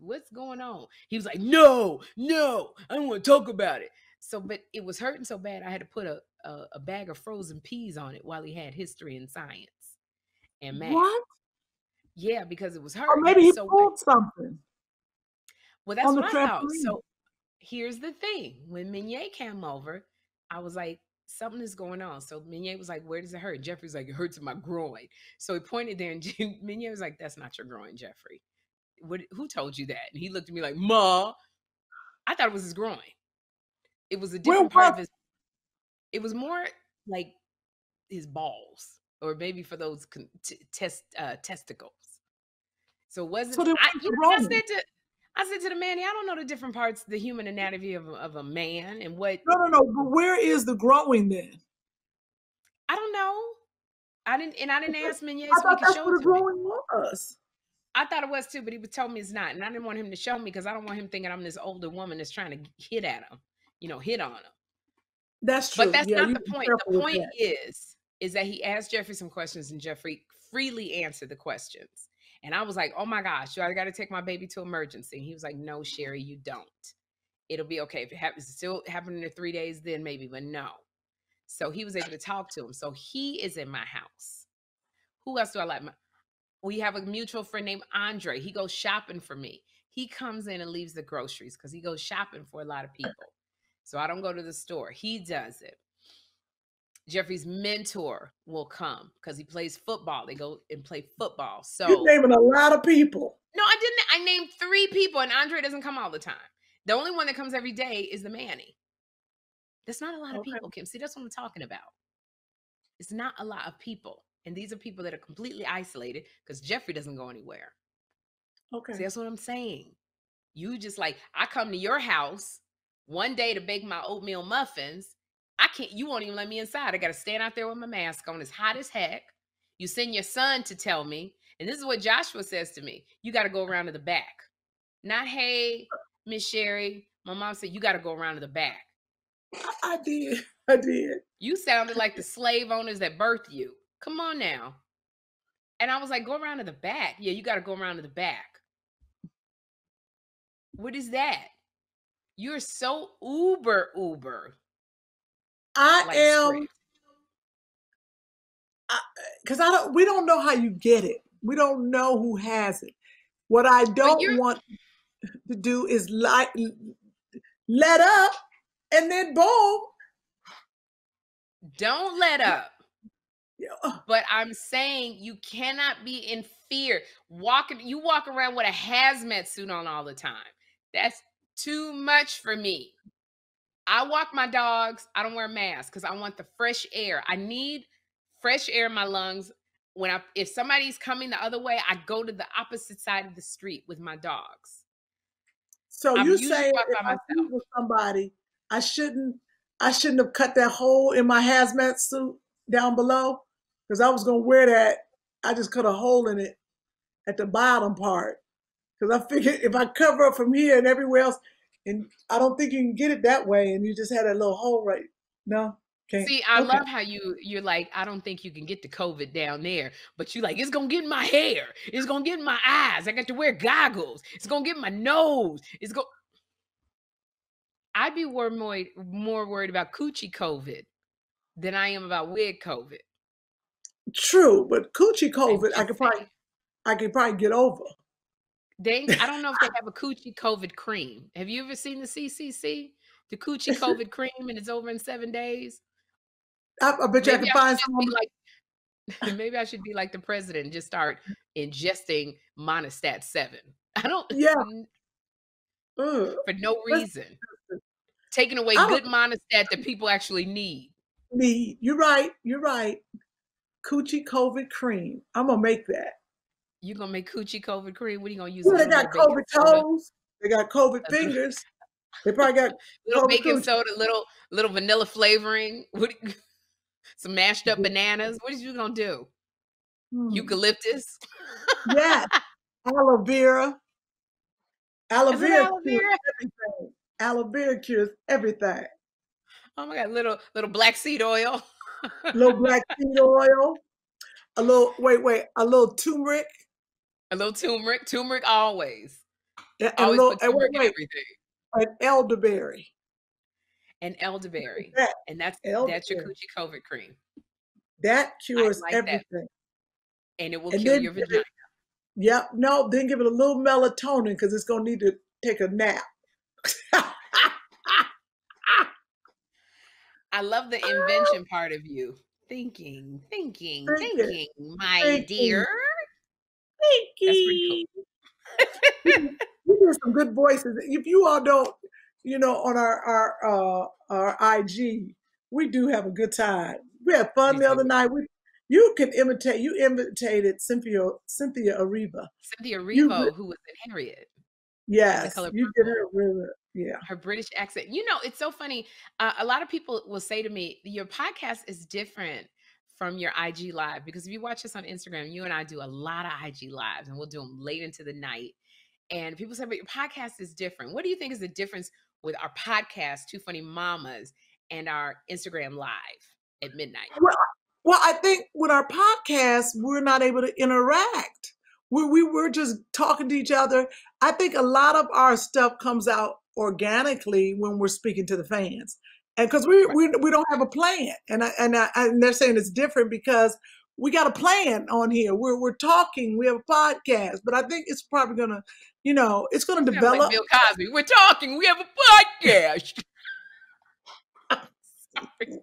what's going on? He was like, no, I don't want to talk about it. So, but it was hurting so bad, I had to put a bag of frozen peas on it while he had history and science and math. What? Yeah, because it was Or hurting. maybe It he was so bad. pulled something Well, that's on the what I thought. trampoline. So here's the thing. When Mignet came over, I was like, something is going on. So Mignet was like, where does it hurt? Jeffrey's like, it hurts in my groin. So he pointed there and Mignet was like, that's not your groin, Jeffrey. Who told you that? And he looked at me like, Ma. I thought it was his groin. It was a different part of his. It was more like his balls, or maybe for those testicles. So it wasn't. So I said to the man, I don't know the different parts of the human anatomy of a man and what. No. But where is the growing then? I don't know. I didn't ask Mignet I so he thought could that's show what it the to me. growing was. I thought it was too, but he told me it's not. And I didn't want him to show me because I don't want him thinking I'm this older woman that's trying to hit at him, hit on him. That's true. But that's Yeah, not the point. The point that. is that he asked Jeffrey some questions and Jeffrey freely answered the questions. And I was like, oh my gosh, I got to take my baby to emergency. And he was like, no, Sherri, you don't. It'll be okay. If it happens, still happening in 3 days, then maybe, but no. So he was able to talk to him. So he is in my house. Who else do I like? We have a mutual friend named Andre. He goes shopping for me. He comes in and leaves the groceries because he goes shopping for a lot of people. So I don't go to the store. He does it. Jeffrey's mentor will come because he plays football. They go and play football. So you're naming a lot of people. No, I didn't. I named 3 people, and Andre doesn't come all the time. The only one that comes every day is the Manny. That's not a lot of people, Kym. See, that's what I'm talking about. It's not a lot of people. And these are people that are completely isolated because Jeffrey doesn't go anywhere. Okay. See, that's what I'm saying. You just like, I come to your house one day to bake my oatmeal muffins. You won't even let me inside. I got to stand out there with my mask on. It's hot as heck. You send your son to tell me. And this is what Joshua says to me. You got to go around to the back. Not, hey, Miss Sherri. My mom said, you got to go around to the back. I did. You sounded like the slave owners that birthed you. Come on now. And I was like, go around to the back. Yeah, you got to go around to the back. What is that? You're so uber. I am. Because we don't know how you get it. We don't know who has it. What I don't want to do is let up and then boom. Don't let up. But I'm saying you cannot be in fear. You walk around with a hazmat suit on all the time. That's too much for me. I walk my dogs. I don't wear masks because I want the fresh air. I need fresh air in my lungs. If somebody's coming the other way, I go to the opposite side of the street with my dogs. So you say if I see with somebody, I shouldn't have cut that hole in my hazmat suit down below because I was gonna wear that. I just cut a hole in it at the bottom part because I figured if I cover up from here and everywhere else, and I don't think you can get it that way, and you just had that little hole right. No. Okay. See, I love how you're like, I don't think you can get the COVID down there, but you like, it's gonna get in my hair, it's gonna get in my eyes. I got to wear goggles. It's gonna get in my nose. I'd be more worried about coochie COVID than I am about wig COVID. True, but coochie COVID, I could probably get over. I don't know if they have a coochie COVID cream. Have you ever seen the CCC? The coochie COVID cream, and it's over in 7 days. I bet you I can find someone. Maybe I should be like the president and just start ingesting Monistat 7. I don't. Yeah. For no reason. Taking away good Monistat that people actually need. You're right. Coochie COVID cream. I'm gonna make that. You're gonna make coochie COVID cream? What are you gonna use? They got COVID toes. They got COVID fingers. They probably got little baking soda, little vanilla flavoring. Some mashed up bananas. What are you gonna do? Eucalyptus? Yeah. Aloe vera. Aloe vera cures everything. Aloe vera cures everything. Oh my God, little black seed oil. Little black seed oil. A little turmeric. A little turmeric always. And a Always little, put and turmeric in wait, everything. an elderberry. And elderberry. That And that's your elderberry. coochie COVID cream. That I cures like that. everything. And it will And kill then your give vagina. it, yep, no, then give it a little melatonin because it's gonna need to take a nap. I love the invention part of you. Thinking, Thinking, my thinking, dear. That's pretty cool. thinking. We did some good voices. If you all don't, on our IG, we do have a good time. We had fun We the do. other night. You imitated Cynthia Erivo. Cynthia You Erivo, who was in Harriet in The yes, Color you did Purple. her really, yeah. Her British accent. It's so funny. A lot of people will say to me, your podcast is different from your IG live, because if you watch us on Instagram, you and I do a lot of IG lives, and we'll do them late into the night. And people say, but your podcast is different. What do you think is the difference with our podcast, Two Funny Mamas, and our Instagram live at midnight? Well, I think with our podcast, we're not able to interact. We were just talking to each other. I think a lot of our stuff comes out organically when we're speaking to the fans, and because we don't have a plan, and they're saying it's different because we got a plan on here. We're talking. We have a podcast, but I think it's probably gonna, it's gonna Sounds like develop. Bill Cosby. We're talking. We have a podcast. Sorry.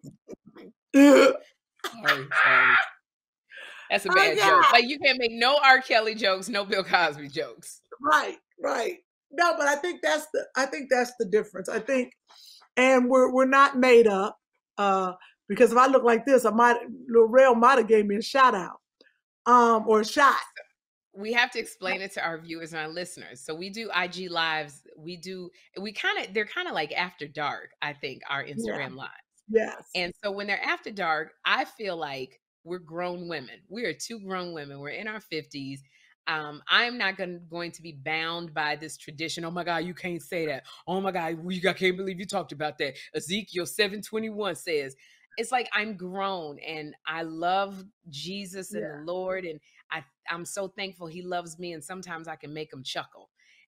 That's a bad joke. Like, you can't make no R. Kelly jokes, no Bill Cosby jokes. Right. No, but I think that's the difference. I think, and we're not made up. Because if I look like this, Lorel might have gave me a shout out, or a shot. We have to explain it to our viewers and our listeners. So we do IG lives. They're kind of like after dark, I think, our Instagram lives. Yes. And so when they're after dark, I feel like we're grown women. We are two grown women. We're in our 50s. I'm not going to be bound by this tradition. Oh my God, you can't say that. Oh my God, I can't believe you talked about that. Ezekiel 7:21 says. It's like, I'm grown and I love Jesus and the Lord, and I'm so thankful he loves me, and sometimes I can make him chuckle.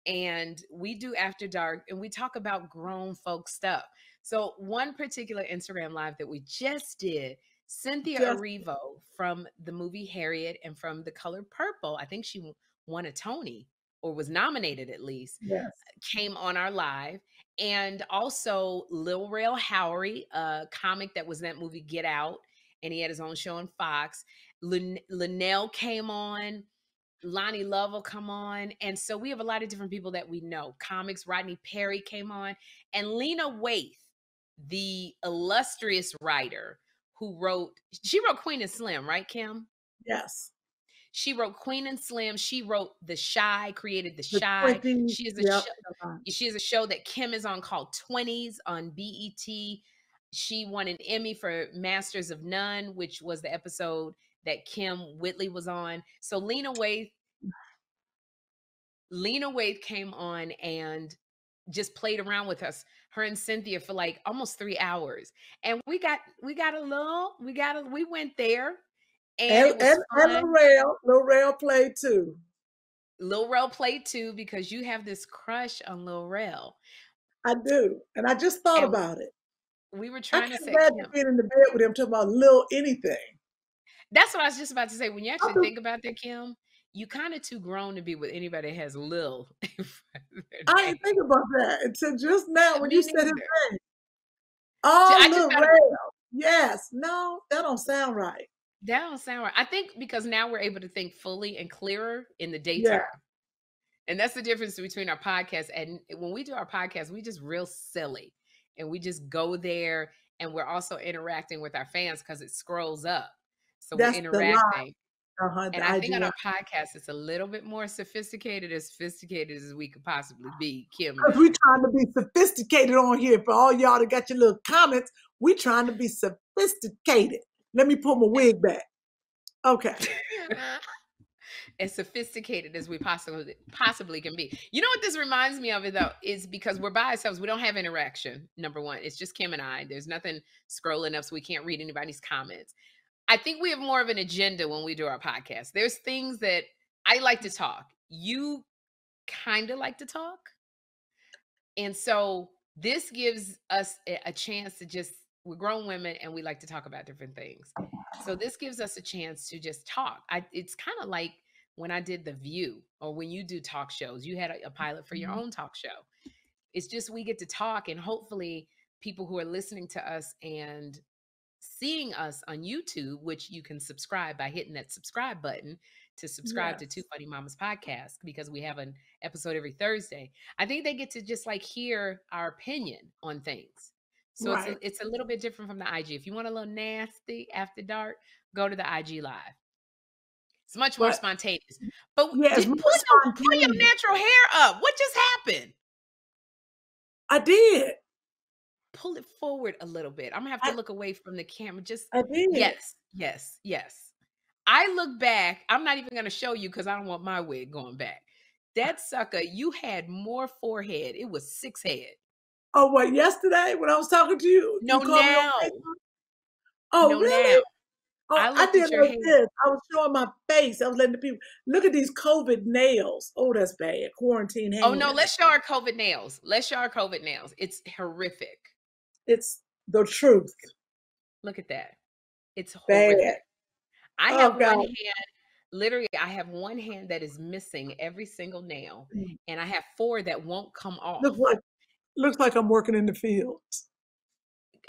And we do After Dark, and we talk about grown folk stuff. So one particular Instagram live that we just did, Cynthia Erivo from the movie Harriet and from The Color Purple, I think she won a Tony, or was nominated at least, came on our live. And also Lil Rel Howery, a comic that was in that movie Get Out, and he had his own show on Fox. Linnell came on. Lonnie Love will come on. And so we have a lot of different people that we know. Comics, Rodney Perry came on. And Lena Waithe, the illustrious writer she wrote Queen and Slim, right, Kym? Yes. She wrote Queen and Slim. She wrote The Chi, created The Chi. She has a show that Kym is on called 20s on BET. She won an Emmy for Masters of None, which was the episode that Kym Whitley was on. So Lena Waithe came on and just played around with us, her and Cynthia, for like almost 3 hours. And we went there. And it was fun. Lil Rel played too. Lil Rel played too, because you have this crush on Lil Rel. I do. And I just thought about it. We were trying to say, being in the bed with him talking about Lil anything. That's what I was just about to say. When you actually think about that, Kym, you kind of too grown to be with anybody that has Lil. I didn't think about that until just now when you said his name. Oh, Lil Rel. Yes. No, that don't sound right. That don't sound right. I think because now we're able to think fully and clearer in the daytime. Yeah. And that's the difference between our podcast. And when we do our podcast, we just real silly. And we just go there, and we're also interacting with our fans because it scrolls up. So we're interacting. And I think on our podcast, it's a little bit more sophisticated as we could possibly be, Kym. Because we're trying to be sophisticated on here. For all y'all that got your little comments, we're trying to be sophisticated. Let me pull my wig back. Okay. As sophisticated as we possibly can be. You know what this reminds me of, though, is because we're by ourselves. We don't have interaction, number one. It's just Kym and I. There's nothing scrolling up, so we can't read anybody's comments. I think we have more of an agenda when we do our podcast. There's things that I like to talk. You kind of like to talk. And so this gives us a chance to just, we're grown women and we like to talk about different things. So this gives us a chance to just talk. It's kind of like when I did The View, or when you do talk shows, you had a pilot for your own talk show. It's just, we get to talk, and hopefully people who are listening to us and seeing us on YouTube, which you can subscribe by hitting that subscribe button to subscribe to Two Funny Mamas podcast, because we have an episode every Thursday. I think they get to just like hear our opinion on things. So it's a little bit different from the IG. If you want a little nasty after dark, go to the IG live. It's much more spontaneous. But pull your natural hair up. What just happened? I did. Pull it forward a little bit. I'm gonna have to look away from the camera. I did. Yes. I look back. I'm not even gonna show you because I don't want my wig going back. That sucker, you had more forehead. It was 6 head. Oh, what, yesterday when I was talking to you? No, you now. Oh, no, really? Now. Oh, I did like this. I was showing my face. I was letting the people look at these COVID nails. Oh, that's bad. Quarantine hands. Oh no, let's show our COVID nails. It's horrific. It's the truth. Look at that. It's horrific. Bad. I have one hand. Literally, I have one hand that is missing every single nail, and I have 4 that won't come off. Looks like I'm working in the fields.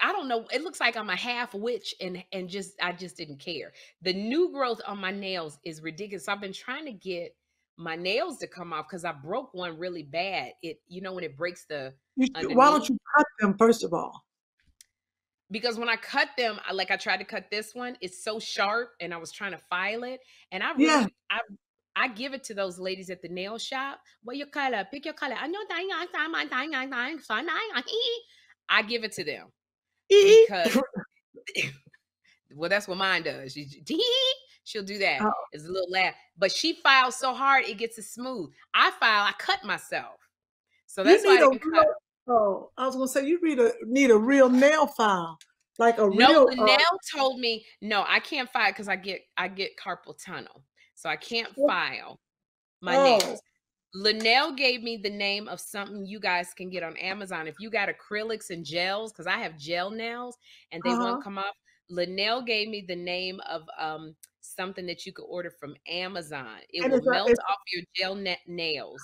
I don't know. It looks like I'm a half witch, and I just didn't care. The new growth on my nails is ridiculous. I've been trying to get my nails to come off because I broke one really bad. When it breaks the underneath. Why don't you cut them first of all? Because when I cut them, I tried to cut this one. It's so sharp, and I was trying to file it, and I give it to those ladies at the nail shop. What your color? Pick your color. I give it to them. Because that's what mine does. She'll do that. Oh. It's a little laugh, but she files so hard it gets it smooth. I cut myself, so that's why I didn't cut. Oh, I was gonna say you need a real nail file, like a real. No, the nail told me no. I can't file because I get carpal tunnel, so I can't file my nails. Linnell gave me the name of something you guys can get on Amazon. If you got acrylics and gels, because I have gel nails and they won't come off. Linnell gave me the name of something that you could order from Amazon. It will melt off your gel nails.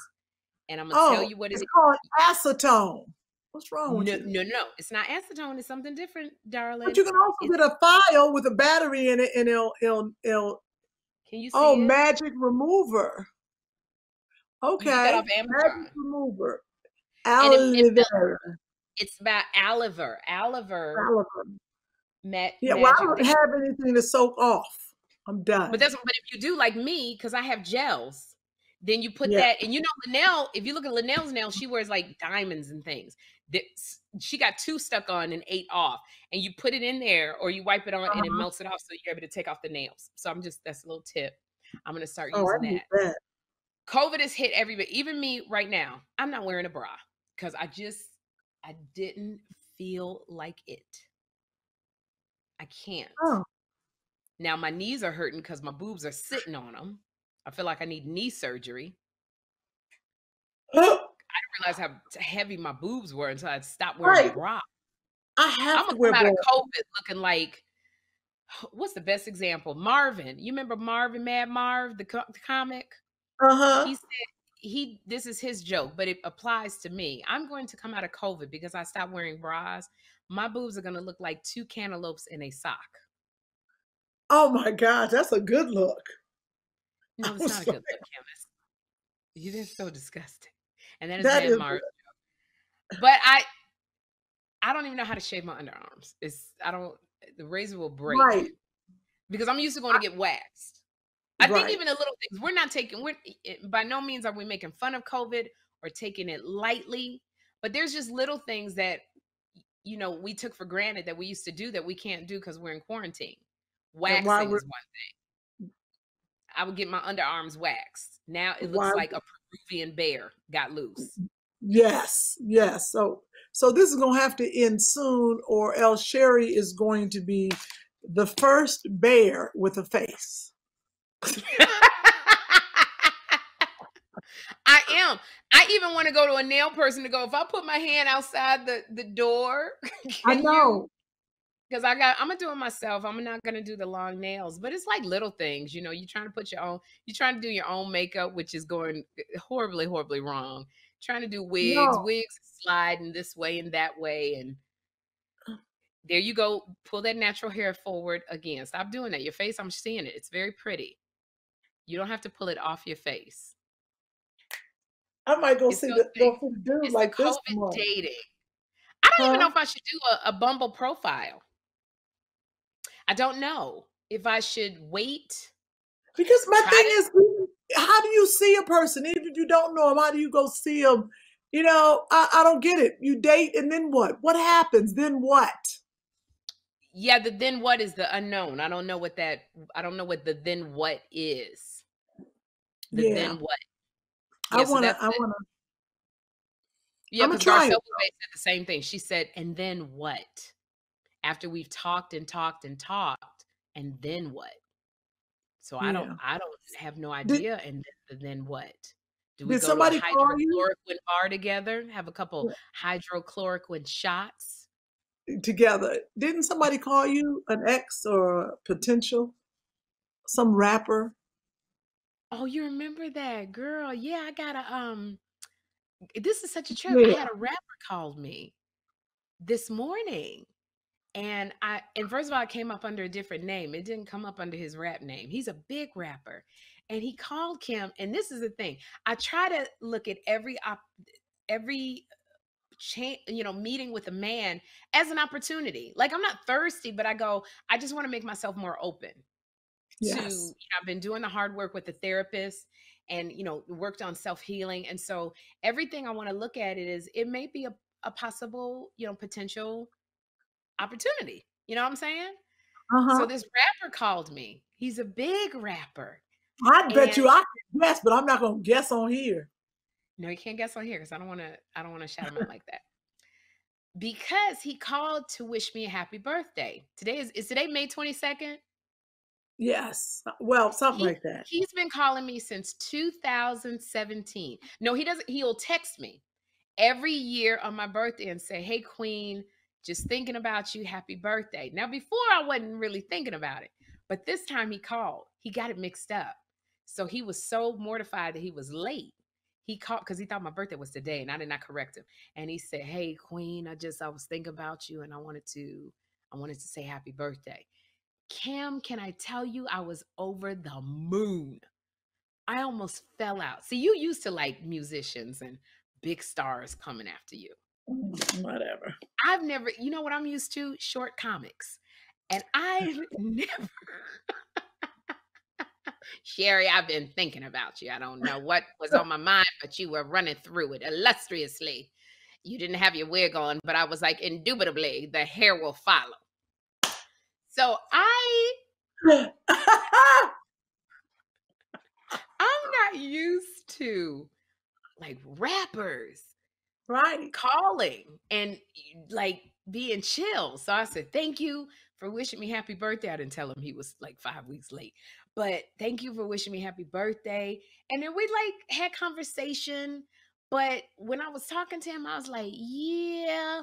And I'm going to tell you what it is. It's called acetone. What's wrong with you? No. It's not acetone. It's something different, darling. But you can also get a file with a battery in it, and it'll can you see it? Magic remover. Okay. Magic remover. It's about aloe vera. I don't have anything to soak off. I'm done. But if you do like me, because I have gels, then you put that, and Linnell, if you look at Linnell's nails, she wears like diamonds and things. She got 2 stuck on and 8 off, and you put it in there or you wipe it on and it melts it off, so you're able to take off the nails. So that's a little tip. I'm going to start using that. COVID has hit everybody, even me right now. I'm not wearing a bra because I didn't feel like it. I can't. Now my knees are hurting because my boobs are sitting on them. I feel like I need knee surgery. I didn't realize how heavy my boobs were until I stopped wearing a bra. I'm gonna come out of COVID looking like, what's the best example? Marvin. You remember Marvin, Mad Marv, the comic? He said this is his joke, but it applies to me. I'm going to come out of COVID because I stopped wearing bras. My boobs are going to look like 2 cantaloupes in a sock. Oh my gosh, that's a good look. No, it's not a good look, Kim. You're so disgusting. And that is Mad Marv. But I don't even know how to shave my underarms. The razor will break. Right. Because I'm used to going to get waxed. I think even the little things, by no means are we making fun of COVID or taking it lightly, but there's just little things that, we took for granted that we used to do that we can't do because we're in quarantine. Waxing is one thing. I would get my underarms waxed. Now it looks like a Peruvian bear got loose. Yes. So this is going to have to end soon, or else Sherri is going to be the first bear with a face. I am. I even want to go to a nail person to go, if I put my hand outside the door, I can you? know. Because I'm gonna do it myself. I'm not gonna do the long nails, but it's like little things, you know. You're trying to put your own, you're trying to do your own makeup, which is going horribly, horribly wrong. Trying to do wigs, No. wigs slide in this way and that way, and there you go. Pull that natural hair forward again. Stop doing that. Your face, I'm seeing it. It's very pretty. You don't have to pull it off your face. I might go It's see those the things. dude It's the like this COVID tomorrow. dating. I don't even know Huh? if I should do a Bumble profile. I don't know if I should wait. Because my Try thing to. is, how do you see a person? Even if you don't know him, how do you go see him? You know, I don't get it. You date and then what? What happens? Then what? Yeah, the then what is the unknown. I don't know what the then what is. The Yeah. then what. I Yeah, so wanna that's I the, wanna yeah, I'm gonna because try Garcelle it. Bouvet said the same thing. She said, and then what? After we've talked and talked and talked, and then what? So Yeah. I don't have no Did idea. And then what? Do we did go to a somebody call you hydrochloroquine bar together? Have a couple hydrochloroquine shots? together? Didn't somebody call you an ex or a potential? Some rapper? Oh, you remember that girl? Yeah, I got a this is such a trip. I Yeah. had a rapper called me this morning. And first of all, it came up under a different name. It didn't come up under his rap name. He's a big rapper. And he called Kym. And this is the thing. I try to look at every meeting with a man as an opportunity. Like, I'm not thirsty, but I go, I just want to make myself more open to, Yes. I've been doing the hard work with the therapist and, worked on self-healing. And so everything I want to look at it is, it may be a possible, potential opportunity. You know what I'm saying? So Uh-huh. this rapper called me. He's a big rapper. I bet And you I can guess, but I'm not gonna guess on here. no, you can't guess on here because I don't want to shout him out like that. Because he called to wish me a happy birthday. Is today May 22nd? Yes. Well, something He like that. he's been calling me since 2017. No, he doesn't. He'll text me every year on my birthday and say, "Hey Queen, just thinking about you. Happy birthday." Now, before I wasn't really thinking about it, but this time he called. He got it mixed up. So he was so mortified that he was late. He called because he thought my birthday was today and I did not correct him. And he said, "Hey Queen, I was thinking about you and I wanted to say happy birthday." Kym, can I tell you, I was over the moon. I almost fell out. See, you used to like musicians and big stars coming after you. Whatever. I've never, you know what I'm used to? Short comics. And I've never, Sherri, I've been thinking about you. I don't know what was on my mind, but you were running through it illustriously. You didn't have your wig on, but I was like, indubitably, the hair will follow. So I'm not used to like rappers Right. calling and like being chill. So I said, "Thank you for wishing me happy birthday." I didn't tell him he was like 5 weeks late, but thank you for wishing me happy birthday. And then we like had conversation. But when I was talking to him, I was like, "Yeah,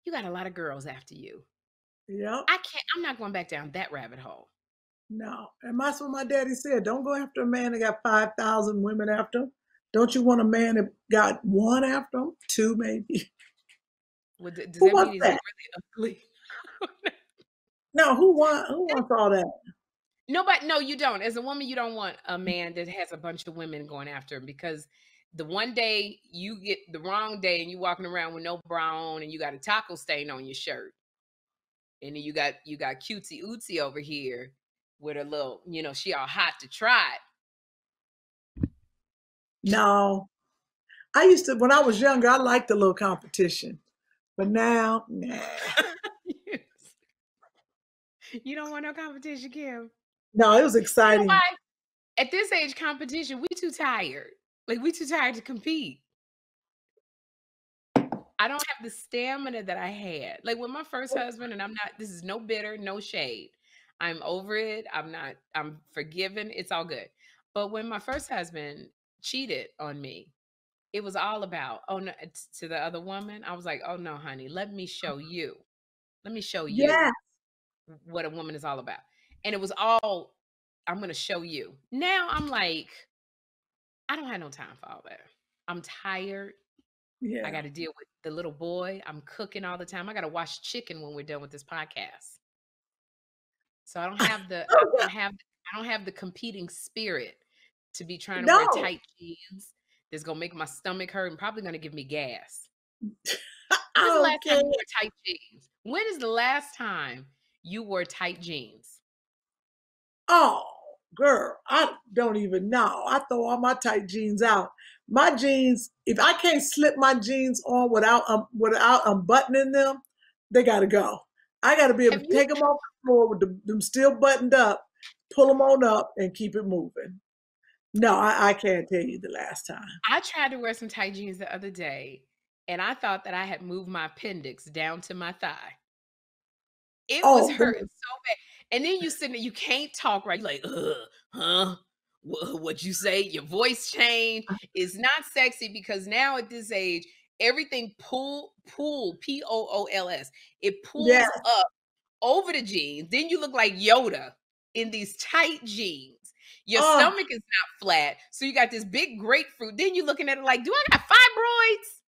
you got a lot of girls after you. Yep. I'm not going back down that rabbit hole." No. And that's what my daddy said. Don't go after a man that got 5,000 women after him. Don't you want a man that got one after him? Two, maybe. Well, does Who that mean wants he's that? really ugly? No, who wants all that? Nobody, no, you don't. As a woman, you don't want a man that has a bunch of women going after him because the one day you get the wrong day and you walking around with no bra on and you got a taco stain on your shirt. And then you got cutesy ootsy over here with a little, she all hot to try No. I used to when I was younger, I liked a little competition. But now, nah. it. You don't want no competition, Kym. No, it was You know why? exciting. At this age, competition, we too tired. Like we too tired to compete. I don't have the stamina that I had. Like with my first husband, and this is no bitter, no shade. I'm over it. I'm forgiven. It's all good. But when my first husband, cheated on me, it was all about, oh no, to the other woman. I was like, oh no, honey, let me show you. Let me show you Yes. what a woman is all about. And it was all, I'm going to show you. Now I'm like, I don't have no time for all that. I'm tired. I Yeah. got to deal with the little boy. I'm cooking all the time. I got to wash chicken when we're done with this podcast. So I don't have the Oh, I don't have I don't have the competing spirit to be trying to wear no. tight jeans that's gonna make my stomach hurt and probably gonna give me gas. When's the last Okay. time you wore tight jeans? When is the last time you wore tight jeans? Oh, girl, I don't even know. I throw all my tight jeans out. My jeans, if I can't slip my jeans on without unbuttoning them, they gotta go. I gotta be able Have to you take them off the floor with them still buttoned up, pull them on up, and keep it moving. No, I can't tell you the last time. I tried to wear some tight jeans the other day and I thought that I had moved my appendix down to my thigh. It was Oh, hurting so bad. And then you sitting there, you can't talk right. You're like, huh? What you say? Your voice change. It's not sexy because now at this age, everything pool, Pools. It yes. pulls up over the jeans. Then you look like Yoda in these tight jeans. Your Oh, stomach is not flat. So you got this big grapefruit. Then you're looking at it like, do I got fibroids?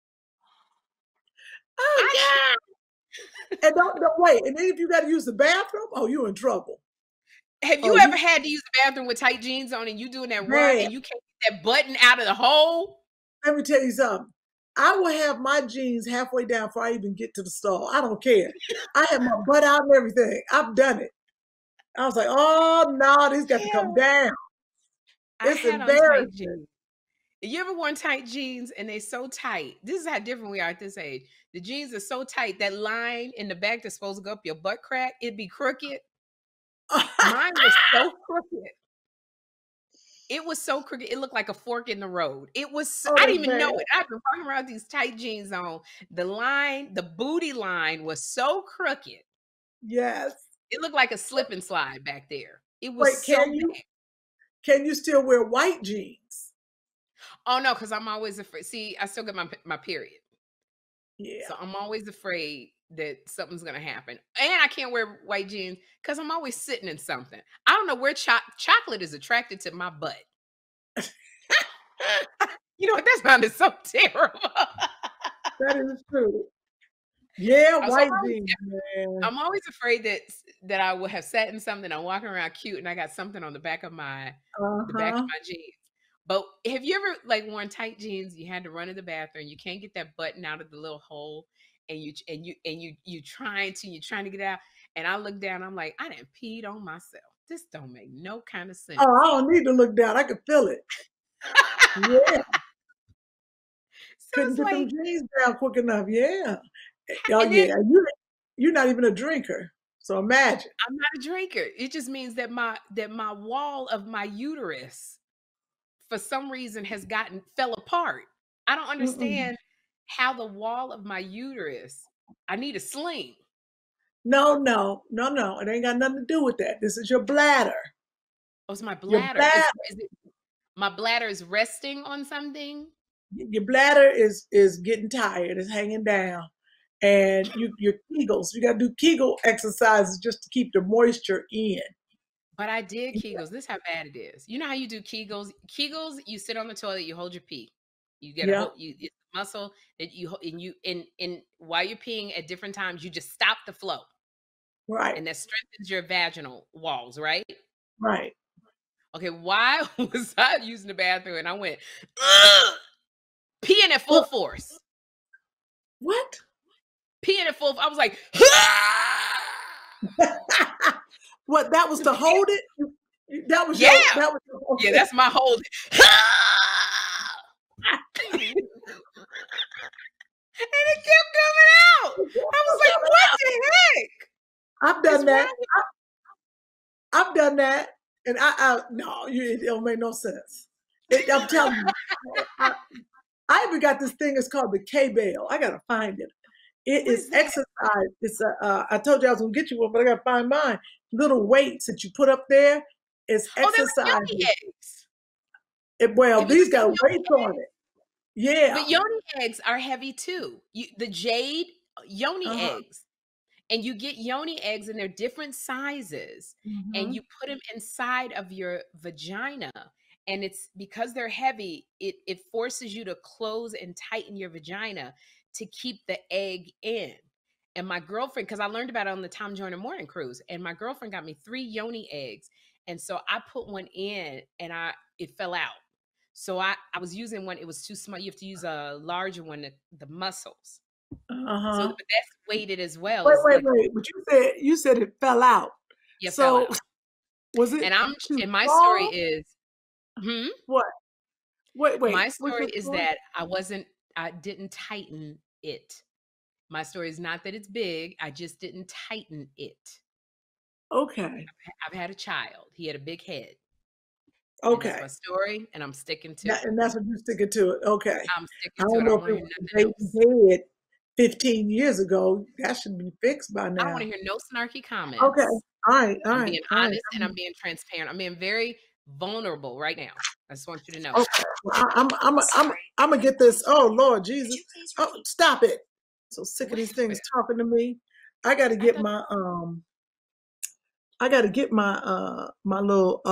oh I God. And don't wait. And then if you got to use the bathroom, oh, you're in trouble. Have Oh, you you ever had to use the bathroom with tight jeans on and you doing that run man. and you can't get that button out of the hole? Let me tell you something. I will have my jeans halfway down before I even get to the stall. I don't care. I have my butt out and everything. I've done it. I was like, oh no, these got to come Yeah. down. I It's had on tight embarrassing. jeans. You ever worn tight jeans and they so tight? This is how different we are at this age. The jeans are so tight, that line in the back that's supposed to go up your butt crack, it'd be crooked. Mine was so crooked. It was so crooked. It looked like a fork in the road. It was, Oh, I that's didn't even bad. know it. I've been walking around with these tight jeans on. The line, the booty line was so crooked. Yes. It looked like a slip and slide back there. It was Wait, so bad. can you still wear white jeans? Oh no, because I'm always afraid. See, I still get my period. Yeah. So I'm always afraid that something's gonna happen. And I can't wear white jeans because I'm always sitting in something. I don't know where chocolate is attracted to my butt. You know what? That sounded so terrible. That is true. Yeah, So white jeans, man. I'm always afraid that I will have sat in something. I'm walking around cute and I got something on the back of my Uh-huh. jeans. But have you ever like worn tight jeans? You had to run to the bathroom. You can't get that button out of the little hole, and you trying to get out. And I look down. I'm like, I done peed on myself. This don't make no kind of sense. Oh, I don't need to look down. I can feel it. Yeah. So Couldn't it's get them like, jeans down quick enough. Yeah. Oh and then yeah. You're not even a drinker. So imagine. I'm not a drinker. It just means that my wall of my uterus for some reason fell apart. I don't Mm-mm. understand how the wall of my uterus, I need a sling. No, no, no, no. It ain't got nothing to do with that. This is your bladder. Oh, it's my Your bladder. bladder. Is it my bladder is resting on something? Your bladder is getting tired. It's hanging down. And your Kegels. You gotta do Kegel exercises just to keep the moisture in. But I did Kegels. This is how bad it is. You know how you do Kegels? Kegels, you sit on the toilet, you hold your pee. You get a Yeah, whole it's a muscle that you in while you're peeing at different times, you just stop the flow. right, And that strengthens your vaginal walls, right? right. Okay, why was I using the bathroom and I went, ugh, peeing at full Well, force? what? Peeing at full, I was like, What, that was to hold it? That was yeah, your yeah, that's my hold. And it kept coming out. I was like, what the I've heck is done that. wrong with I've done that. And no, it don't make no sense. I'm telling you, I even got this thing. It's called the K-Bell. I gotta find it. It what is is that? exercise. It's I told you I was gonna get you one, but I gotta find mine. Little weights that you put up there. It's Oh, they're like exercise. yogi eggs. Well, Have you these ever got seen weight yoni on eggs? it. Yeah. But yoni eggs are heavy too. The jade yoni Uh-huh. eggs. And you get yoni eggs and they're different sizes and Hmm. you put them inside of your vagina, and it's because they're heavy, it forces you to close and tighten your vagina to keep the egg in. And my girlfriend, because I learned about it on the Tom Joyner Morning Cruise, and my girlfriend got me 3 yoni eggs, and so I put one in and it fell out. So I was using one, it was too small. You have to use a larger one, the muscles. So Uh-huh. but that's weighted as well. Wait, It's wait, like, wait. But you said it fell out. you fell So out. was it And I'm too and my story small? is hmm? What? Wait. My What's story your is story? that I didn't tighten it. My story is not that it's big, I just didn't tighten it. Okay. I've had a child. He had a big head. And that's my Okay. story, and I'm sticking to That, it. and that's what you're sticking to it. Okay. I'm I sticking to don't it. I know don't if wanna it hear was a nothing else. baby head 15 years ago. That should be fixed by I don't wanna now. hear no snarky Okay. comments. All right. All I'm right. being All right. honest and I'm being transparent. I'm being very vulnerable right now. I just want you to know that. Okay. Well, I'm gonna get this. Oh Lord Jesus! Oh, stop it! So sick of What these things happened? talking to me. I got to I get thought my I got to get my little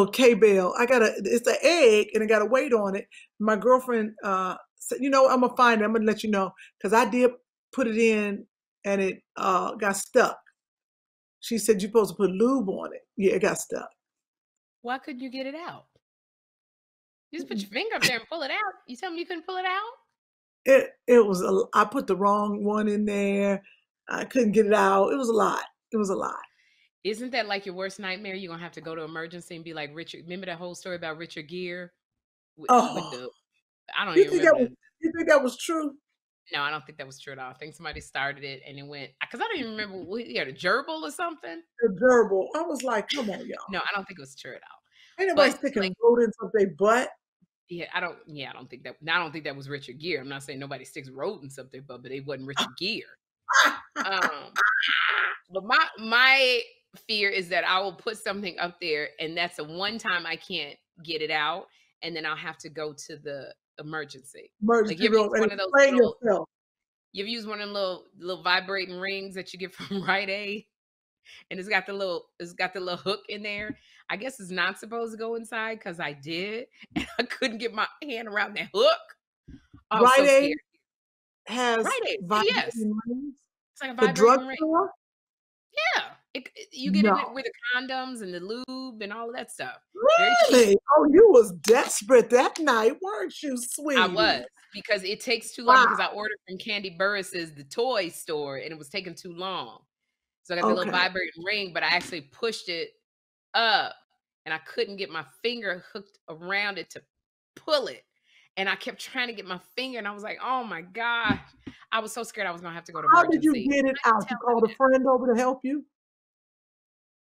K bell. I gotta. It's an egg and it got a weight on it. My girlfriend said, I'm gonna find it. I'm gonna let you know because I did put it in and it got stuck. She said you're supposed to put lube on it. Yeah, it got stuck. why couldn't you get it out? You just put your finger up there and pull it out. You tell me you couldn't pull it out? It was I put the wrong one in there. I couldn't get it out. It was a lot. It was a lot. Isn't that like your worst nightmare? You're gonna have to go to emergency and be like Richard. Remember that whole story about Richard Gere with Oh, the I don't you even think that remember was the you think that was true? no, I don't think that was true at all. I think somebody started it and it went because I don't even remember what he had a gerbil or something. The gerbil. I was like, come on, y'all. No, I don't think it was true at all. Ain't nobody But like sticking rodents up their butt. I don't think that I don't think that was Richard Gere. I'm not saying nobody sticks rodents up their butt, but it wasn't Richard Gere. Um But my fear is that I will put something up there and that's the one time I can't get it out, and then I'll have to go to the emergency. Like Emergency you ever use room and one of those explain little yourself. you ever use one of them little vibrating rings that you get from Rite Aid? And it's got the little hook in there. I guess it's not supposed to go inside because I did. And I couldn't get my hand around that hook. I was Rite so Aid scared. has Rite Aid, CVS. vibrating rings. It's like a The vibrating ring. drugstore? Yeah, you get No. it with the condoms and the lube and all of that stuff. Very cheap. Really? Oh, you was desperate that night, weren't you, I was sweetie? because it takes too long Wow. because I ordered from Candy Burris's, the toy store, and it was taking too long. So I got the little Okay. vibrating ring, but I actually pushed it up and I couldn't get my finger hooked around it to pull it. And I kept trying to get my finger, and I was like, oh my gosh. I was so scared I was gonna have to go to How did you emergency. get it I didn't out? You tell them called a that. friend over to help you?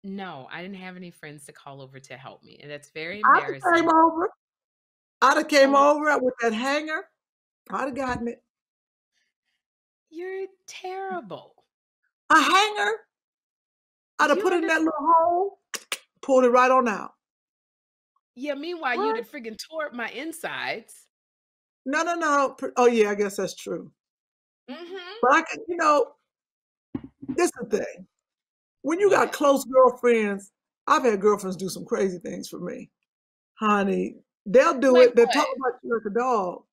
No, I didn't have any friends to call over to help me. And that's very I'd have came embarrassing. over. I'd have came Oh, over with that hanger. I'd have gotten it. you're terrible. A hanger? I'd Do have you put it in that understand? little hole, pulled it right on out. Yeah, meanwhile, you'd What? have friggin' tore up my insides. No, no, no. Oh, yeah, I guess that's true. Mhm. But I could, this is the thing. When you got What? close girlfriends, I've had girlfriends do some crazy things for me. Honey, they'll do Like it. They'll talk what? about you like a dog.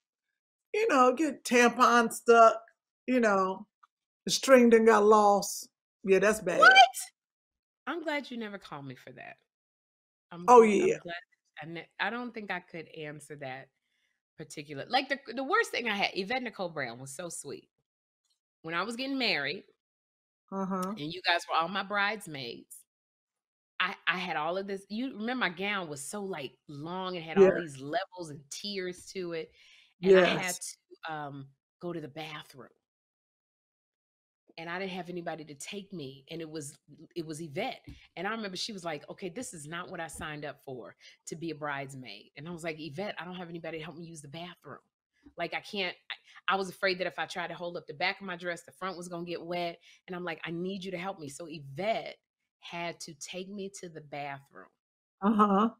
Get tampon stuck, the string done got lost. Yeah, that's bad. What? I'm glad you never called me for that. Oh, yeah. I'm glad I don't think I could answer that particular like the worst thing I had, Yvette Nicole Brown was so sweet. When I was getting married Uh-huh. and you guys were all my bridesmaids, I had all of this. You remember my gown was so like long and had Yeah. all these levels and tiers to it. And I had Yes. to go to the bathroom. And I didn't have anybody to take me. And it was Yvette. And I remember she was like, okay, this is not what I signed up for to be a bridesmaid. And I was like, Yvette, I don't have anybody to help me use the bathroom. Like I can't, I was afraid that if I tried to hold up the back of my dress, the front was gonna get wet. And I'm like, I need you to help me. So Yvette had to take me to the bathroom. Uh-huh.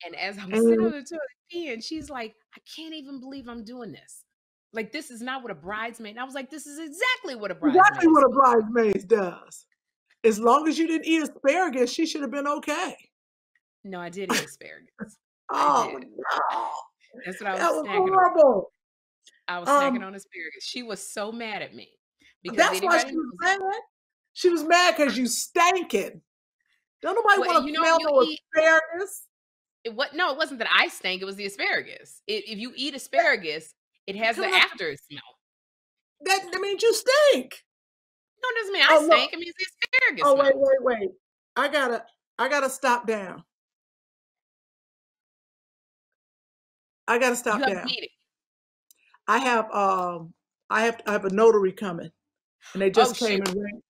And as I'm sitting on And the toilet peeing, she's like, I can't even believe I'm doing this. Like, this is not what a bridesmaid. And I was like, this is exactly what a exactly bridesmaid is what a supposed to bridesmaid does. As long as you didn't eat asparagus, she should have been okay. do. No, I did eat asparagus. I Oh did. no, That's what I was that was snacking on. horrible. I was snacking Um, on asparagus. She was so mad at me because that's why anybody she was knows. mad. She was mad because you stankin'. Don't nobody Well, want you to know, smell you no eat asparagus. no, it wasn't that I stank. It was the asparagus. If you eat asparagus, it has the Coming up, after smell. that means you stink. No, it doesn't mean I Oh look. stank. It means the asparagus Oh smell. wait. I gotta stop down. I gotta You stop have a down. meeting. I have I have a notary coming, and they Oh just came shoot, and went.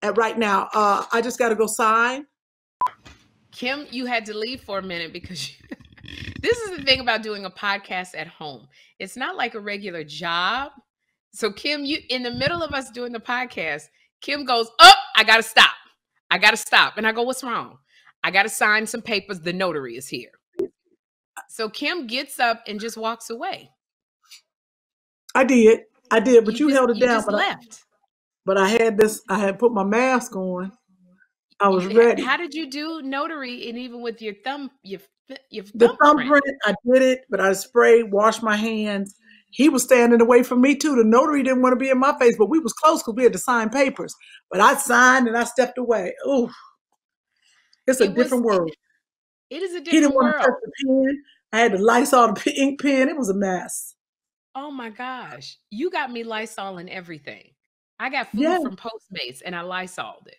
And right now, I just got to go sign. Kym, you had to leave for a minute because this is the thing about doing a podcast at home. It's not like a regular job. So Kym, you in the middle of us doing the podcast, Kym goes, "Oh, I gotta stop. I gotta stop." And I go, "What's wrong?" I gotta sign some papers. The notary is here. So Kym gets up and just walks away. I did, but you held it You down. just left. But I had this. I had put my mask on. I was ready. How did you do notary and even with your your The thumbprint? thumbprint, I did it, but I sprayed, washed my hands. He was standing away from me too. The notary didn't want to be in my face, but we was close because we had to sign papers. But I signed and I stepped away. Ooh, it's a It was different world. it is a He didn't different want to touch world. the pen. I had to Lysol the ink pen. It was a mess. Oh my gosh. You got me Lysol and everything. I got Yeah. food from Postmates and I Lysoled it.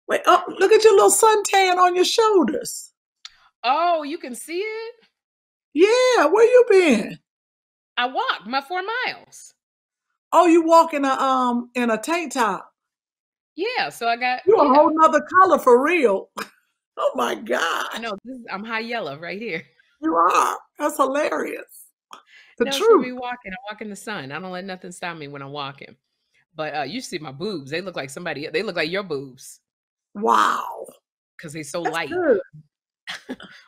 Wait, oh, look at your little suntan on your shoulders. Oh, you can see it? Yeah, where you been? I walked my 4 miles. Oh, you walk in a tank top. Yeah, so I got You a yeah. whole nother color for real. Oh my I God. know I'm high yellow right here. You are. That's hilarious. The No, it's for me truth. walking. I walk in the sun. I don't let nothing stop me when I'm walking. But you see my boobs. They look like they look like your boobs Wow. because they're so That's light. good.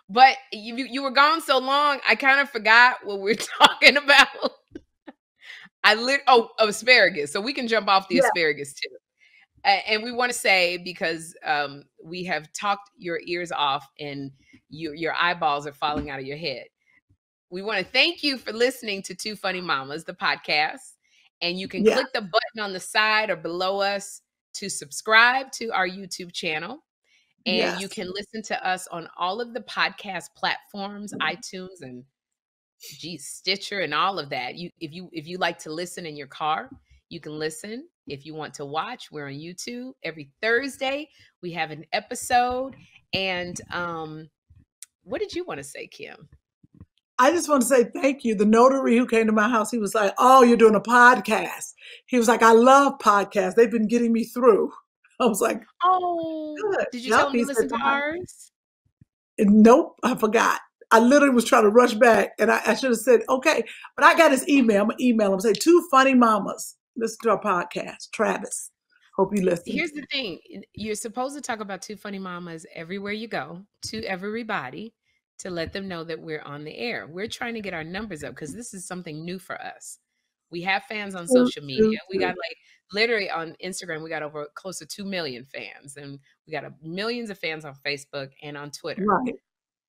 But you were gone so long, I kind of forgot what we're talking about. Asparagus. So we can jump off the Yeah. asparagus too. And we want to say because we have talked your ears off and your eyeballs are falling out of your head. We want to thank you for listening to Two Funny Mamas, the podcast. And you can Yeah. click the button on the side or below us to subscribe to our YouTube channel. And Yes. you can listen to us on all of the podcast platforms, iTunes and Stitcher and all of that. If you like to listen in your car, you can listen. If you want to watch, we're on YouTube every Thursday. We have an episode. And what did you want to say, Kym? I just want to say thank you. The notary who came to my house, he was like, "Oh, you're doing a podcast." He was like, "I love podcasts. They've been getting me through." I was like, Oh, "Good." did you tell Yep. him He to said, listen to ours? "Nope, I forgot." I literally was trying to rush back, and I should have said, "Okay," but I got his email. I'm gonna email him. Say, "Two funny mamas. Listen to our podcast." Travis, hope you listen. Here's the thing. You're supposed to talk about Two Funny Mamas everywhere you go, to everybody, to let them know that we're on the air. We're trying to get our numbers up because this is something new for us. We have fans on social media. We got literally on Instagram, we got over close to 2 million fans, and we got millions of fans on Facebook and on Twitter. Right.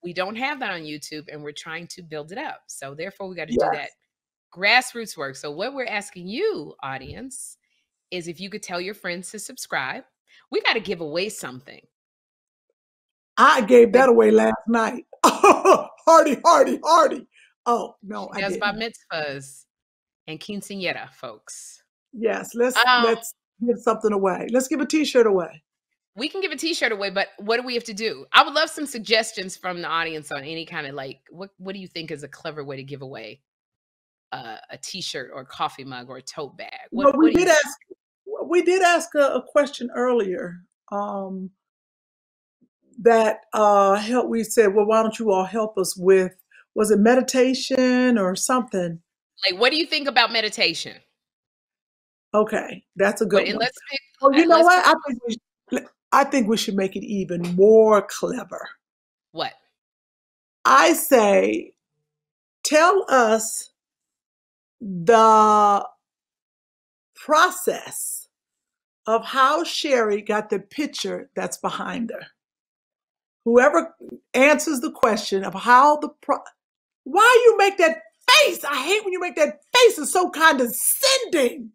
We don't have that on YouTube, and we're trying to build it up. So therefore, we got to do Yes. that grassroots work. So what we're asking you, audience, is if you could tell your friends to subscribe. We got to give away something. I gave that away last night. Hardy. Oh, no, I That's didn't. by mitzvahs and quinceañera, folks. Yes, let's give something away. Let's give a T-shirt away. We can give a T-shirt away, but what do we have to do? I would love some suggestions from the audience on any kind of what do you think is a clever way to give away a T-shirt or a coffee mug or a tote bag? Well, we did ask a question earlier. We said, well, why don't you all help us with, was it meditation or something? Like, what do you think about meditation? Okay, that's a good one. Let's pick, well, you know what? I think we should make it even more clever. What? I say, tell us the process of how Sherri got the picture that's behind her. Whoever answers the question of how why you make that face? I hate when you make that face. It's so condescending.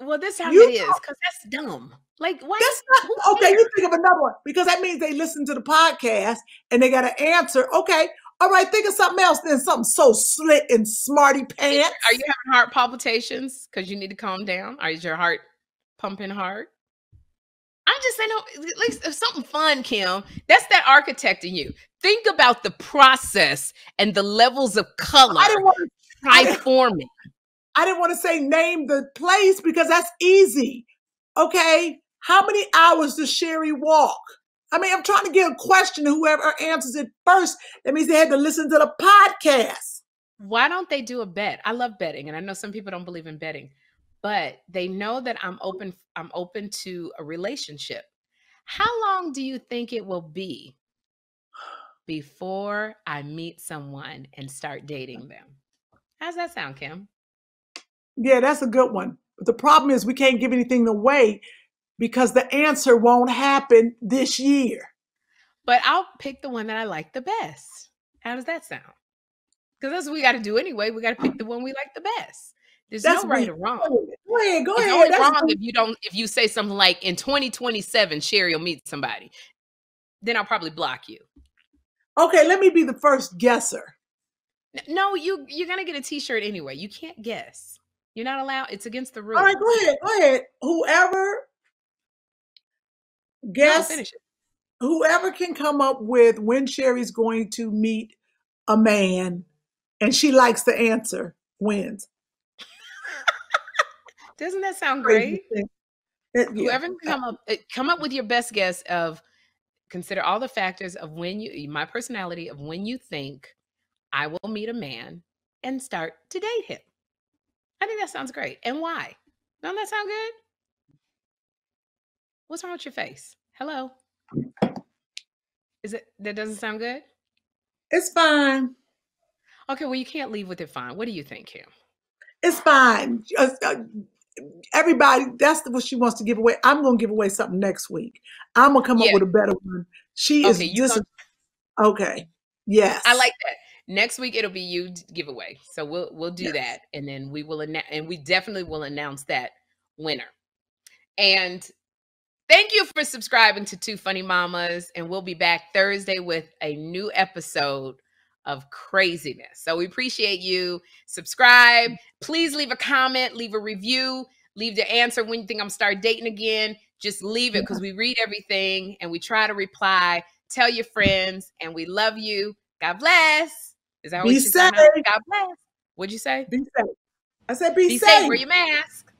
Well, this time You it is, because that's dumb. Like, why? That's not okay. You think of another one because that means they listen to the podcast and they got to answer. Okay, all right. Think of something else. Then something so slick and smarty pants. Are you having heart palpitations because you need to calm down? Or is your heart pumping hard? I'm just saying, at least something fun, Kym. That's that architect in you. Think about the process and the levels of color. I didn't want to say name the place because that's easy. Okay. How many hours does Sherri walk? I mean, I'm trying to get a question to whoever answers it first. That means they had to listen to the podcast. Why don't they do a bet? I love betting, and I know some people don't believe in betting, but they know that I'm open to a relationship. How long do you think it will be before I meet someone and start dating them? How's that sound, Kym? Yeah, that's a good one. But the problem is we can't give anything away because the answer won't happen this year. But I'll pick the one that I like the best. How does that sound? Because that's what we got to do anyway. We got to pick the one we like the best. There's no right or wrong. Go ahead. It's only wrong if you say something like, in 2027, Sherri will meet somebody. Then I'll probably block you. Okay, let me be the first guesser. No, you're gonna get a T-shirt anyway. You can't guess. You're not allowed. It's against the rules. All right, go ahead. Whoever finish it. Whoever can come up with when Sherri's going to meet a man and she likes the answer wins. Doesn't that sound great? Yeah. Whoever can come up with your best guess of, consider all the factors of my personality of when you think I will meet a man and start to date him. I think that sounds great. And why? Doesn't that sound good? What's wrong with your face? Hello? That doesn't sound good? It's fine. Okay, well, you can't leave with it fine. What do you think, Kym? It's fine. Everybody, that's what she wants to give away. I'm going to give away something next week. I'm going to come up with a better one. Okay. Yes. I like that. Next week it'll be you giveaway. So we'll do that, and then we definitely will announce that winner. And thank you for subscribing to Two Funny Mamas, and we'll be back Thursday with a new episode of craziness. So we appreciate you. Subscribe. Please leave a comment, leave a review, leave the answer when you think I'm start dating again. Just leave it because we read everything and we try to reply. Tell your friends, and we love you. God bless. Is that what you said? God bless. What'd you say? Be safe. I said be safe. Wear your mask.